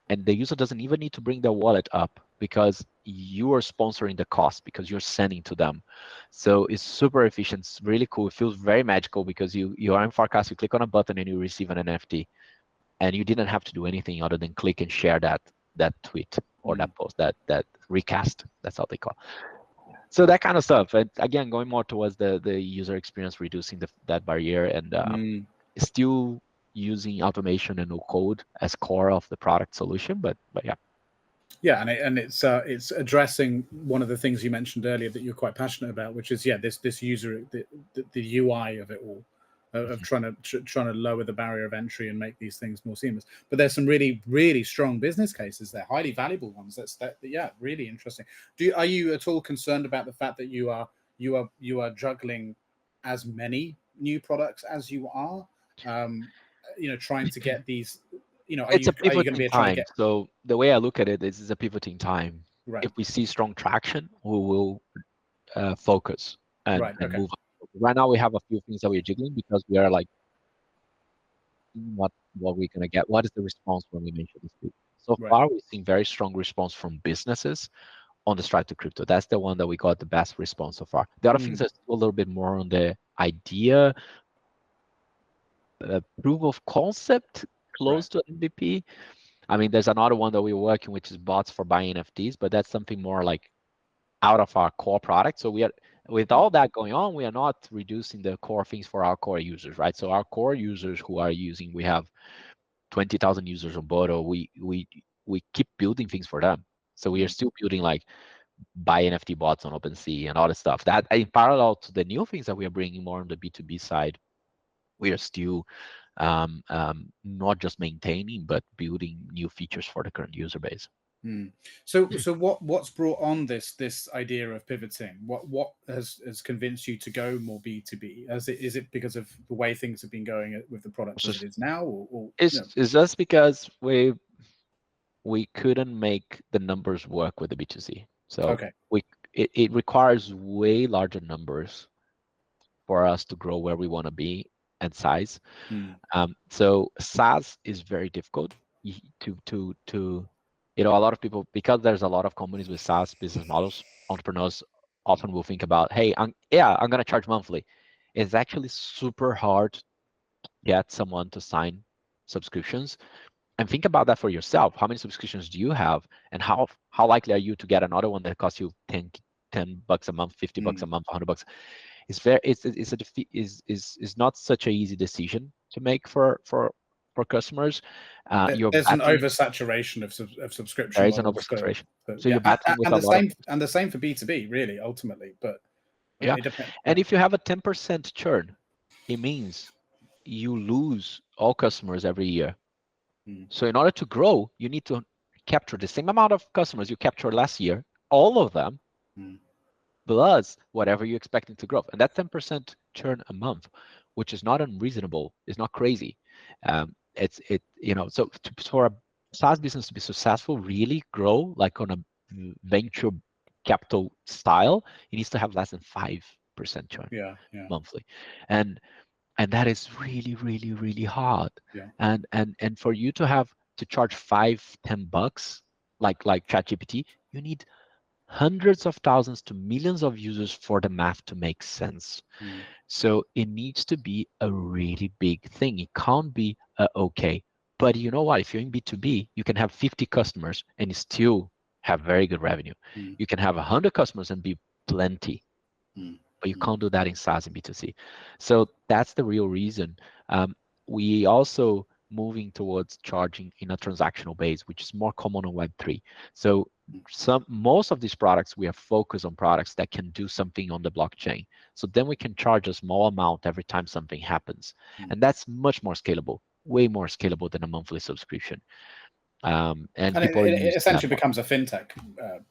and the user doesn't even need to bring their wallet up because you are sponsoring the cost, because you're sending to them. So it's super efficient. It's really cool. It feels very magical because you are in Forecast, you click on a button and you receive an NFT, and you didn't have to do anything other than click and share that tweet or that post, that recast. That's how they call it. So that kind of stuff. And again, going more towards the user experience, reducing that barrier, and still using automation and no code as core of the product solution. But yeah. Yeah, and it's addressing one of the things you mentioned earlier that you're quite passionate about, which is this user, the UI of it all, of trying to lower the barrier of entry and make these things more seamless. But there's some really, really strong business cases there, highly valuable ones. That's really interesting. Are you at all concerned about the fact that you are juggling as many new products as you are, trying to get these? It's a pivoting time. So the way I look at it is, it's a pivoting time. Right. If we see strong traction, we will focus and move on. Right now, we have a few things that we're jiggling because we are like, what we're gonna get. What is the response when we mention this? So far, we've seen very strong response from businesses on the Stripe to crypto. That's the one that we got the best response so far. The other things are still a little bit more on the idea, proof of concept, close to MVP. I mean, there's another one that we're working, which is bots for buying NFTs, but that's something more like out of our core product. So we are, with all that going on, we are not reducing the core things for our core users, right? So our core users who are using, we have 20,000 users on Boto. We keep building things for them. So we are still building like buy NFT bots on OpenSea and all this stuff. That in parallel to the new things that we are bringing more on the B2B side, we are still not just maintaining, but building new features for the current user base. So what's brought on this idea of pivoting? What has convinced you to go more B2B? Is it because of the way things have been going with the product as it is now, or it's just because we couldn't make the numbers work with the B2C. So it requires way larger numbers for us to grow where we want to be and size. So SaaS is very difficult to a lot of people, because there's a lot of companies with SaaS business models, entrepreneurs often will think about, hey, I'm going to charge monthly. It's actually super hard to get someone to sign subscriptions. And think about that for yourself. How many subscriptions do you have, and how likely are you to get another one that costs you $10 a month, $50 a month, $100? It's not such an easy decision to make for customers. There's an oversaturation of subscription. There is an oversaturation. So you're battling with and the same for B2B, really, ultimately. But yeah, and if you have a 10% churn, it means you lose all customers every year. So in order to grow, you need to capture the same amount of customers you captured last year, all of them, plus whatever you're expecting to grow. And that 10% churn a month, which is not unreasonable, is not crazy. So for a SaaS business to be successful, really grow like on a venture capital style, it needs to have less than 5% churn Yeah. monthly, and that is really, really, really hard. Yeah. And for you to have to charge $5-10, like ChatGPT, you need hundreds of thousands to millions of users for the math to make sense. So it needs to be a really big thing. It can't be okay. But you know what? If you're in B2B, you can have 50 customers and still have very good revenue. You can have 100 customers and be plenty, but you can't do that in SaaS and B2C. So that's the real reason. We also moving towards charging in a transactional base, which is more common on Web3. So most of these products, we are focused on products that can do something on the blockchain. So then we can charge a small amount every time something happens. And that's much more scalable, way more scalable than a monthly subscription. And people it essentially becomes a fintech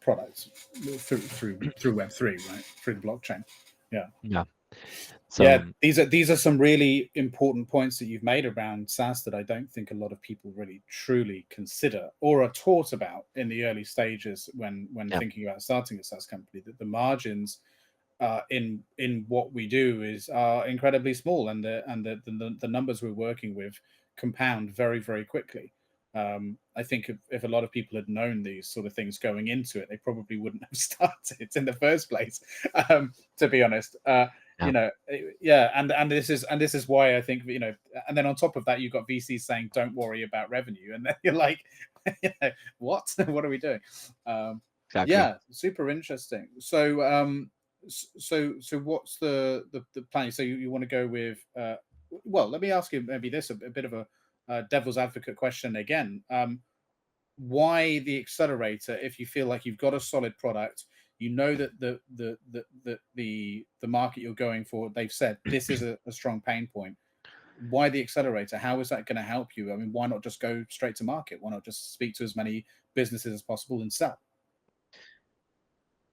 product through Web3, right? Through the blockchain. Yeah. So these are some really important points that you've made around SaaS that I don't think a lot of people really truly consider or are taught about in the early stages when thinking about starting a SaaS company. That the margins in what we do are incredibly small, and the numbers we're working with compound very, very quickly. I think if a lot of people had known these sort of things going into it, they probably wouldn't have started in the first place. To be honest, and this is why I think, and then on top of that, you've got VCs saying don't worry about revenue, and then you're like, what are we doing? Exactly. Yeah, super interesting. So what's the plan? So you want to go with well, let me ask you maybe this, a bit of a devil's advocate question again. Why the accelerator if you feel like you've got a solid product, you know that the market you're going for, they've said this is a strong pain point? Why the accelerator? How is that going to help you? I mean, why not just go straight to market? Why not just speak to as many businesses as possible and sell?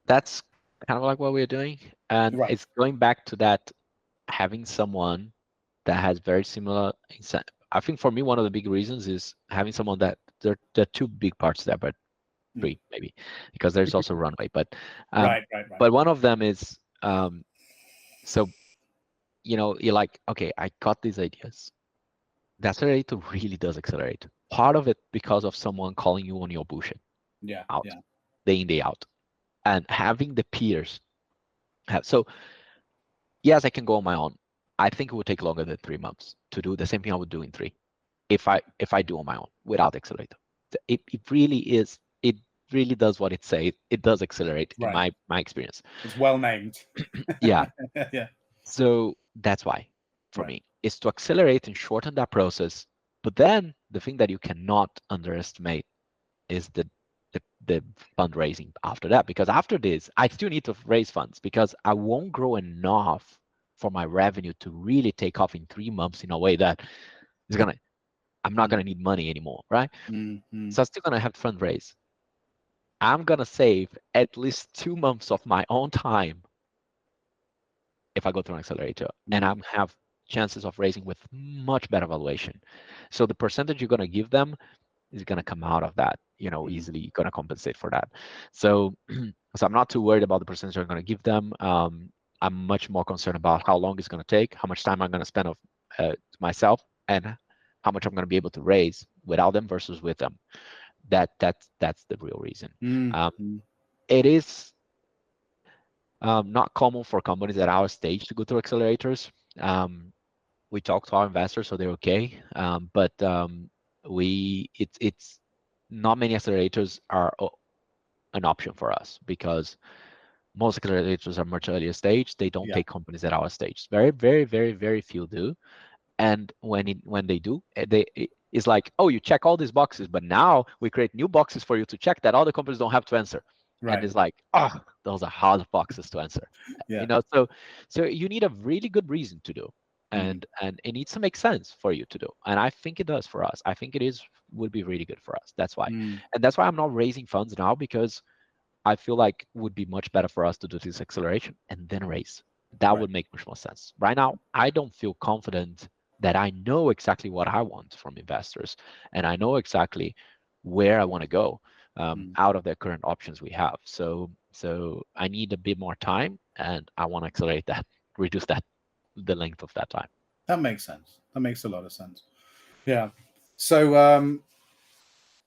That's kind of like what we're doing. And Right. it's going back to that, having someone that has very similar I think for me, one of the big reasons is having someone that there are two big parts there, but three maybe, because there's also runway. But Right. But one of them is so you're like, okay, I got these ideas. The accelerator really does accelerate. Part of it because of someone calling you on your bullshit. Out day in, day out, and having the peers. So yes, I can go on my own. I think it would take longer than 3 months to do the same thing I would do in 3, if I do on my own without accelerator. It really is. It really does what it says. It does accelerate in my experience. It's well named. Yeah. Yeah. So that's why for me is to accelerate and shorten that process. But then the thing that you cannot underestimate is the fundraising after that, because after this I still need to raise funds, because I won't grow enough for my revenue to really take off in 3 months in a way that is I'm not gonna need money anymore, right? So I'm still gonna have to fundraise. I'm gonna save at least 2 months of my own time if I go through an accelerator, and I'm have chances of raising with much better valuation. So the percentage you're gonna give them is going to come out of that, easily going to compensate for that. So I'm not too worried about the percentage I'm going to give them. I'm much more concerned about how long it's going to take, how much time I'm going to spend myself, and how much I'm going to be able to raise without them versus with them. That's the real reason. It is not common for companies at our stage to go through accelerators. We talk to our investors, so they're okay. But it's not many accelerators are an option for us, because most accelerators are much earlier stage. They don't take companies at our stage. Very, very, very, very few do. And when they do, it's like, oh, you check all these boxes, but now we create new boxes for you to check that other companies don't have to answer. Right. And it's like, those are hard boxes to answer. So you need a really good reason to do. And it needs to make sense for you to do. And I think it does for us. I think would be really good for us. That's why. And that's why I'm not raising funds now, because I feel like it would be much better for us to do this acceleration and then raise. That would make much more sense. Right now, I don't feel confident that I know exactly what I want from investors, and I know exactly where I want to go out of the current options we have. So I need a bit more time, and I want to accelerate that, reduce the length of that time. That makes sense. That makes a lot of sense. Yeah. So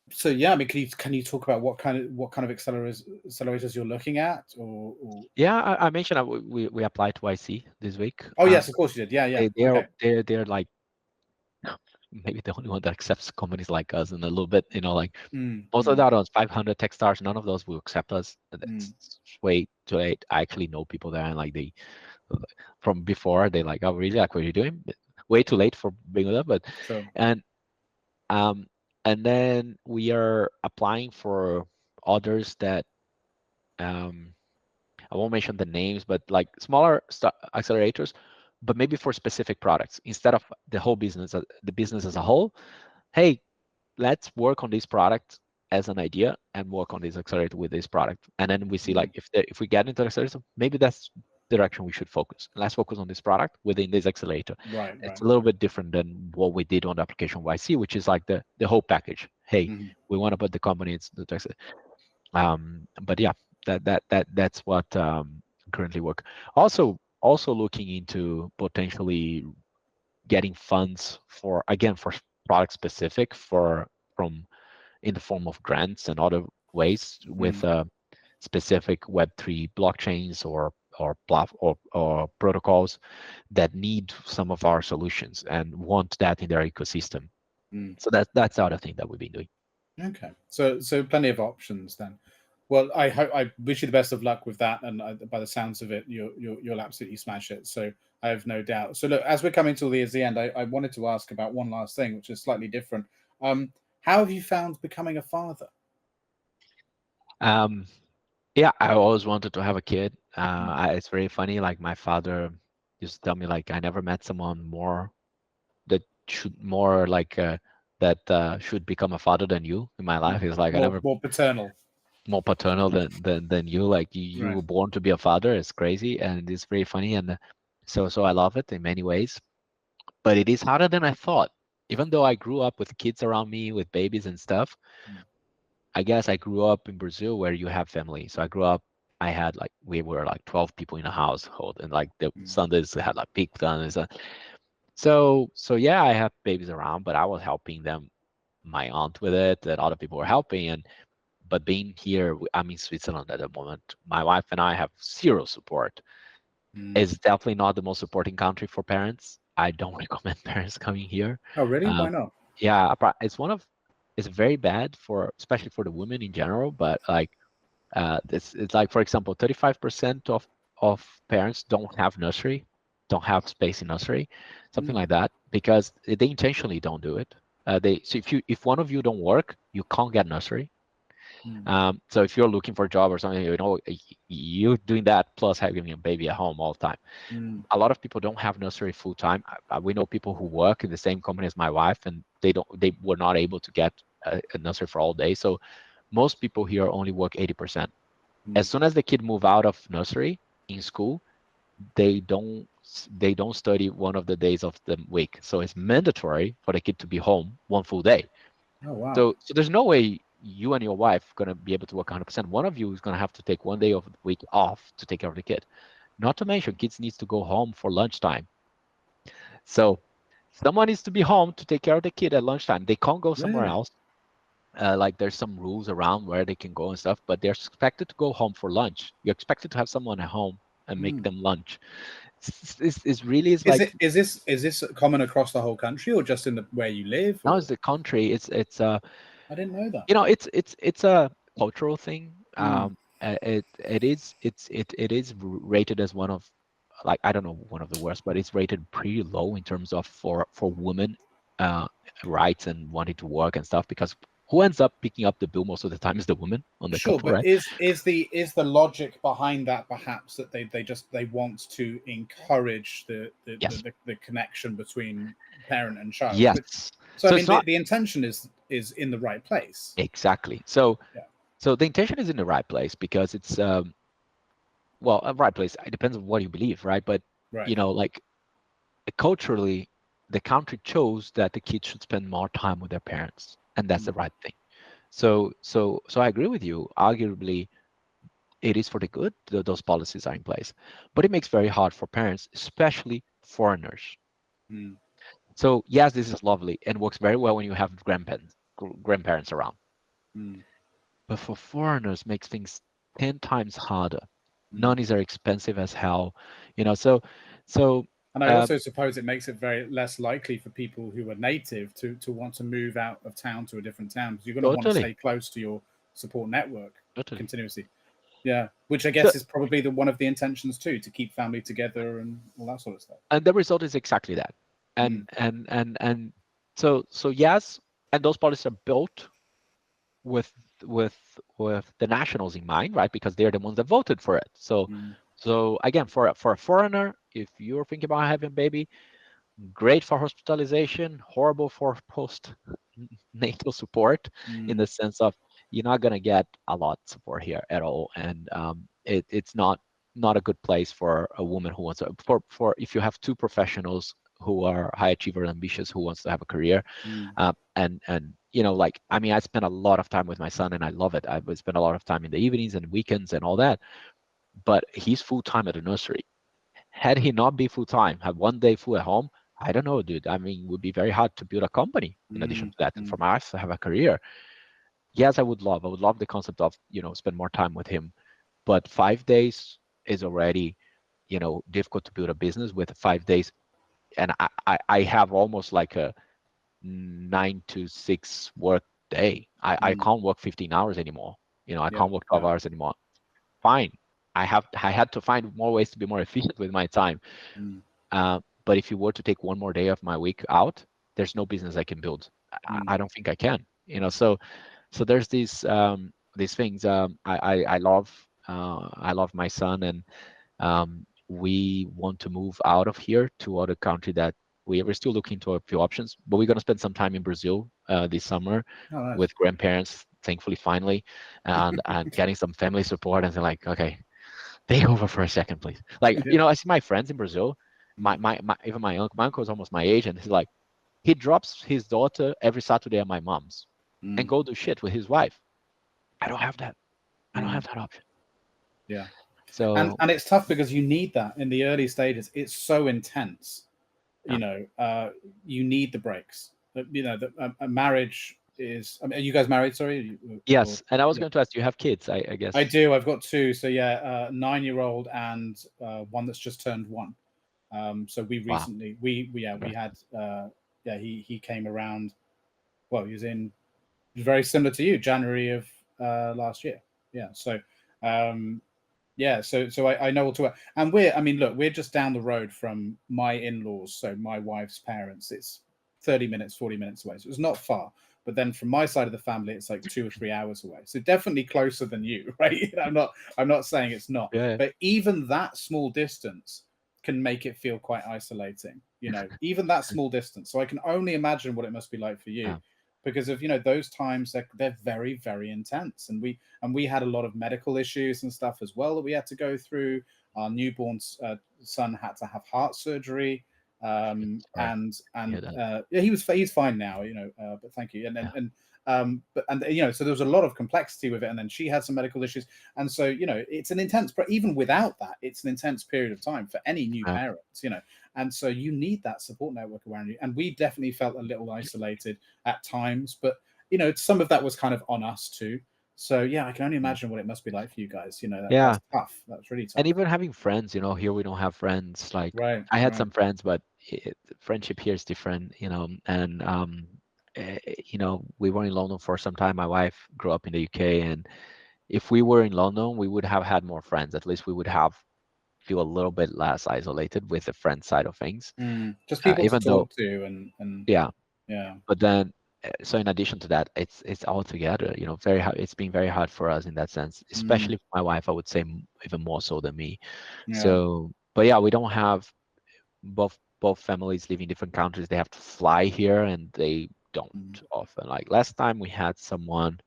so yeah, I mean, can you talk about what kind of accelerators you're looking at, or... Yeah, I mentioned we applied to YC this week. Oh yes, of course you did. Yeah. They're like maybe the only one that accepts companies like us, and a little bit, like most of the other ones, 500 tech stars, none of those will accept us. It's way too late. I actually know people there, and like they from before, they like, oh really, like what are you doing? Way too late for being with them, but Sure. And then we are applying for others that I won't mention the names, but like smaller accelerators, but maybe for specific products instead of the whole business, the business as a whole. Hey, let's work on this product as an idea and work on this accelerator with this product, and then we see like if we get into the accelerator, maybe that's the direction we should focus. Let's focus on this product within this accelerator. Right. It's a little bit different than what we did on the application YC, which is like the whole package. Hey, we want to put the company into the accelerator. But yeah, that's what currently work. Also looking into potentially getting funds for product specific from in the form of grants and other ways with specific Web3 blockchains or protocols that need some of our solutions and want that in their ecosystem. So that's the other thing that we've been doing. Okay, so plenty of options then. Well, I wish you the best of luck with that, and by the sounds of it, you'll absolutely smash it. So I have no doubt. So look, as we're coming towards the end, I wanted to ask about one last thing, which is slightly different. How have you found becoming a father? Yeah, I always wanted to have a kid. It's very funny. Like my father used to tell me, like I never met someone more that should should become a father than you in my life. He's like I never more paternal. More paternal than you. Like you were born to be a father. It's crazy, and it's very funny, and so I love it in many ways. But it is harder than I thought. Even though I grew up with kids around me, with babies and stuff, I guess I grew up in Brazil where you have family. So we were like 12 people in a household, and like the Sundays had like big fun. So yeah, I have babies around, but I was helping them, my aunt with it, and other people were helping, but being here, I'm in Switzerland at the moment. My wife and I have zero support. It's definitely not the most supporting country for parents. I don't recommend parents coming here. Oh, really? Why not? Yeah, it's very bad especially for the women in general. But like, it's like, for example, 35% of parents don't have nursery, don't have space in nursery, something like that, because they intentionally don't do it. So if one of you don't work, you can't get nursery. So if you're looking for a job or something, you're doing that plus having a baby at home all the time. A lot of people don't have nursery full time. We know people who work in the same company as my wife, and they were not able to get a nursery for all day. So most people here only work 80%. As soon as the kid move out of nursery in school, they don't study one of the days of the week. So it's mandatory for the kid to be home one full day. Oh wow! So there's no way you and your wife gonna be able to work 100%. One of you is gonna have to take one day of the week off to take care of the kid. Not to mention, kids needs to go home for lunchtime. So someone needs to be home to take care of the kid at lunchtime. They can't go somewhere else. Like there's some rules around where they can go and stuff, but they're expected to go home for lunch. You're expected to have someone at home and make them lunch. Is this common across the whole country or just in where you live? Now it's the country. It's I didn't know that. It's a cultural thing. It is rated as one of, like, I don't know, one of the worst, but it's rated pretty low in terms of for women rights and wanting to work and stuff, because who ends up picking up the bill most of the time is the woman on the couple, but right? Is the logic behind that perhaps that they want to encourage the connection between parent and child? Yes. So I mean, the intention is in the right place. Exactly. So the intention is in the right place because it's a right place. It depends on what you believe, right? But like culturally, the country chose that the kids should spend more time with their parents, and that's the Mm. right thing. So I agree with you. Arguably, it is for the good that those policies are in place, but it makes very hard for parents, especially foreigners. Mm. So yes, this is lovely and works very well when you have grandparents around. Mm. But for foreigners, makes things 10 times harder. Mm. Nannies are expensive as hell, you know. So And I uh, also suppose it makes it very less likely for people who are native to want to move out of town to a different town, because you're going to want to totally, stay close to your support network totally. continuously. Yeah, which I So guess is probably the one of the intentions too, to keep family together and all that sort of stuff. and the result is exactly that. And Mm. so yes, and those policies are built with with the nationals in mind, right? Because they're the ones that voted for it. Mm. So again, for a foreigner, if you're thinking about having a baby, great for hospitalization, horrible for post natal support, in Mm. the sense of you're not gonna get a lot of support here at all, and it's not a good place for a woman who wants to, for if you have two professionals who are high achiever and ambitious who wants to have a career. Mm. And you know, like, I mean, I spend a lot of time with my son and I love it. I would spend a lot of time in the evenings and weekends and all that, but he's full time at the nursery. Had he not be full time, have one day full at home, I don't know, dude. I mean, it would be very hard to build a company in addition Mm. to that, and for Mm. my wife to have a career. Yes, I would love the concept of, spend more time with him, but 5 days is already, difficult to build a business with 5 days. And I have almost like a 9 to 6 work day. I Mm. can't work 15 hours anymore. I Yeah, can't work 12 yeah. hours anymore. Fine. I had to find more ways to be more efficient with my time. Mm. But if you were to take one more day of my week out, there's no business I can build. Mm. I don't think I can. So there's these things. I love my son, and we want to move out of here to other country that we're still looking to a few options, but we're going to spend some time in Brazil this summer Oh, nice. with grandparents, thankfully, finally, and getting some family support. And they're like, okay, take over for a second, please. Like, Yeah. I see my friends in Brazil, Mm. even my uncle is almost my age, and he's like, he drops his daughter every Saturday at my mom's and Mm. go do shit with his wife. I don't have that. I don't Mm. have that option. Yeah. And So it's tough because you need that in the early stages. It's so intense. yeah. You need the breaks. A marriage is. I mean, are you guys married? Sorry. Or, Yes, and I was yeah. going to ask, do you have kids? I I guess. do. I've got two. So yeah, 9-year-old and one that's just turned one. So we Wow. recently we Congrats. had he came around. Well, he was very similar to you, January of last year. Yeah. So um, yeah, so I know all too well. And I mean, look, we're just down the road from my in-laws, so my wife's parents. It's 30 minutes, 40 minutes away. So it's not far. But then from my side of the family, it's like 2 or 3 hours away. So definitely closer than you, right? I'm not saying it's not. Yeah. But even that small distance can make it feel quite isolating, even that small distance. So I can only imagine what it must be like for you, Yeah. because of those times they're very, very intense. And we had a lot of medical issues and stuff as well that we had to go through. Our newborn son had to have heart surgery, Sorry. Yeah. and That. yeah, he's fine now, but thank you. And then Yeah. so there was a lot of complexity with it. And then she had some medical issues, and so it's an intense. But even without that, it's an intense period of time for any new Yeah. parents. And so you need that support network around you. And we definitely felt a little isolated at times, but some of that was kind of on us too. So yeah, I can only Mm. imagine what it must be like for you guys. Yeah. That's tough. That's really And tough. even having friends, here we don't have friends. Like, Right, I had right. some friends, but friendship here is different, and we were in London for some time. My wife grew up in the UK, and if we were in London, we would have had more friends. At least we would have feel a little bit less isolated with the friend side of things. Just people to Even though, talk to, and yeah, yeah. but then, so in addition to that, it's all together. Very hard. It's been very hard for us in that sense, Mm, especially for my wife. I would say even more so than me. yeah. So, but yeah, we don't have both families live in different countries. They have to fly here, and they don't Mm, often. Like last time we had someone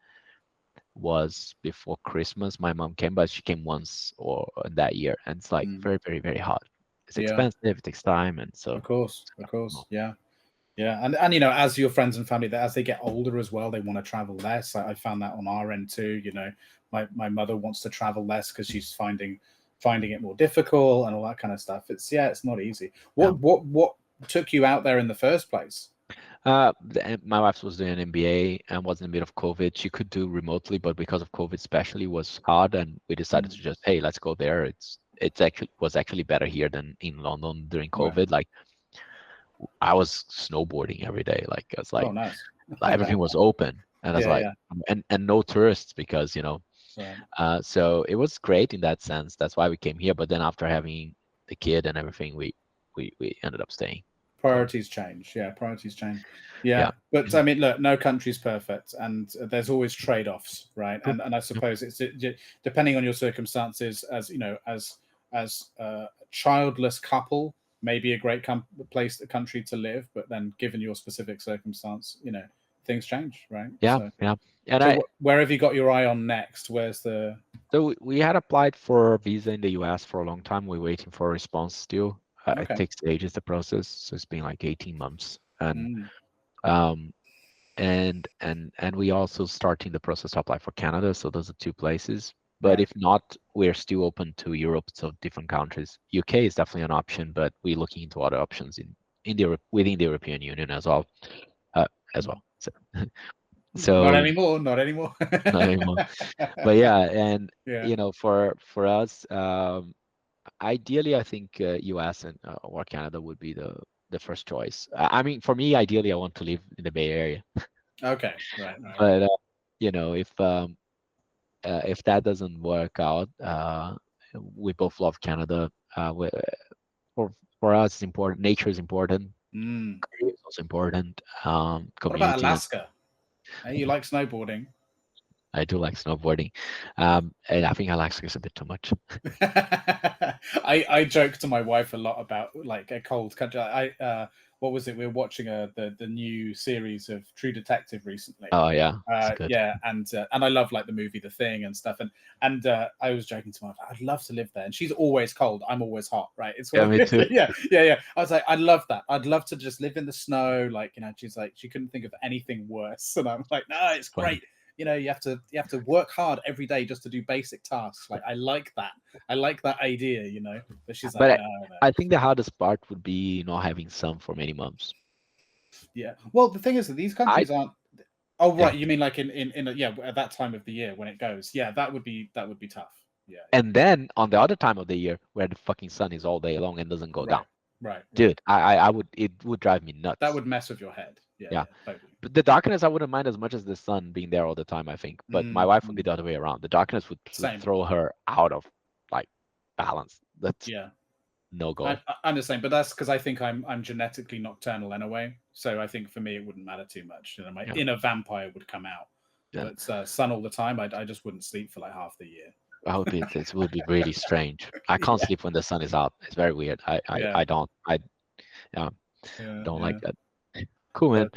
was before Christmas. My mom came, but she came once or that year, and it's like mm, very, very, very hard. It's yeah. expensive. It takes time, and Of so course, no. yeah. Yeah, and you know, as your friends and family, that as they get older as well, they want to travel less. I found that on our end too. You know, my mother wants to travel less because she's finding it more difficult and all that kind of stuff. It's not easy. What took you out there in the first place? My wife was doing an MBA and was in the middle of COVID. She could do remotely, but because of COVID especially was hard, and we decided to just, hey, let's go there. It was actually better here than in London during COVID. Right. Like I was snowboarding every day. Like I was like, Oh, nice. everything was open, and I was like, and no tourists because Right. so it was great in that sense. That's why we came here. But then after having the kid and everything, we ended up staying. Priorities change. Yeah, priorities change. Yeah. Yeah. But I mean, look, no country's perfect, and there's always trade-offs, right? True. And I suppose it's depending on your circumstances, as you know, as a childless couple, maybe a great country to live, but then given your specific circumstance, you know, things change, right? Yeah, yeah. And So where have you got your eye on next? Where's the? So we had applied for a visa in the US for a long time. We're waiting for a response still. It Okay. takes ages, the process. So it's been like 18 months. And Mm. and we also starting the process to apply for Canada. So those are two places. But Right. if not, we're still open to Europe, so different countries. UK is definitely an option, but we're looking into other options within the European Union as well. So Not anymore. Not anymore. not anymore. But yeah, and Yeah. you know, for us, ideally, I think US and or Canada would be the first choice. I mean, for me, ideally, I want to live in the Bay Area. Okay. Right. But you know, if that doesn't work out, we both love Canada. For us, it's important. Nature is important. Mm. Career is also important. What about Community. Alaska? Hey, you like snowboarding? I do like snowboarding, and I think Alaska is a bit too much. I joke to my wife a lot about like a cold country. What was it? We were watching the new series of True Detective recently. Oh yeah, it's good. Yeah, and I love like the movie The Thing and stuff. And I was joking to my wife, I'd love to live there. And she's always cold. I'm always hot, right? It's Yeah, me too. yeah. I was like, I'd love that. I'd love to just live in the snow. Like, you know, she's like, she couldn't think of anything worse. And I'm like, no, it's great. You know, you have to work hard every day just to do basic tasks. Like, I like that. I like that idea, you know. But she's like, no. I think the hardest part would be not having sun for many months. Yeah. Well, the thing is that these countries aren't. Oh, right. You mean like in at that time of the year when it goes? Yeah, that would be tough. Yeah. And then on the other time of the year where the fucking sun is all day long and doesn't go down. Right. Dude, it would drive me nuts. That would mess with your head. Yeah. Totally. But the darkness I wouldn't mind as much as the sun being there all the time, I think. But my wife would be the other way around. The darkness would throw her out of like balance. That's no go. I understand, but that's because I think I'm genetically nocturnal anyway. So I think for me it wouldn't matter too much. You know, my inner vampire would come out. Yeah. But sun all the time, I just wouldn't sleep for like half the year. It would be really strange. I can't sleep when the sun is out. It's very weird. I don't like that. Cool, man.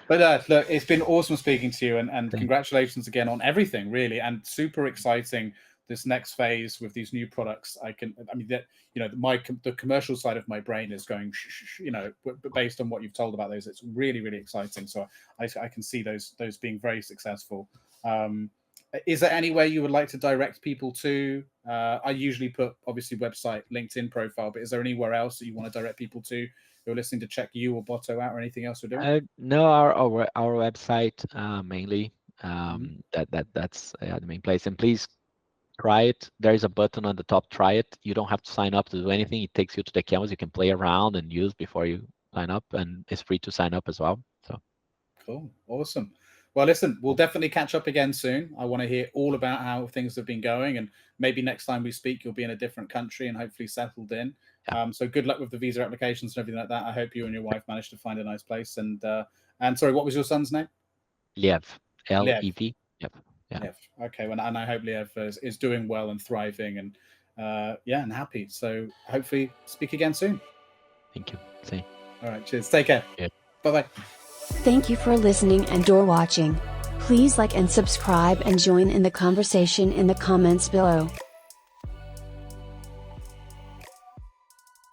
But look, it's been awesome speaking to you, and congratulations again on everything, really, and super exciting. This next phase with these new products, the commercial side of my brain is going, but based on what you've told about those, it's really, really exciting. So I can see those being very successful. Is there anywhere you would like to direct people to? I usually put obviously website, LinkedIn profile, but is there anywhere else that you want to direct people to who are listening to check you or Boto out or anything else you're doing? No, our website mainly. That's the main place. And please try it. There is a button on the top. Try it. You don't have to sign up to do anything. It takes you to the canvas. You can play around and use before you sign up, and it's free to sign up as well. So cool, awesome. Well, listen, we'll definitely catch up again soon. I want to hear all about how things have been going, and maybe next time we speak, you'll be in a different country and hopefully settled in. Yeah. So good luck with the visa applications and everything like that. I hope you and your wife managed to find a nice place. And sorry, what was your son's name? Lev. L-E-V. Yep. Yeah. Lev. Okay. Well, and I hope Lev is doing well and thriving and and happy. So hopefully speak again soon. Thank you. Same. All right. Cheers. Take care. Yeah. Bye-bye. Thank you for listening and/or watching. Please like and subscribe and join in the conversation in the comments below.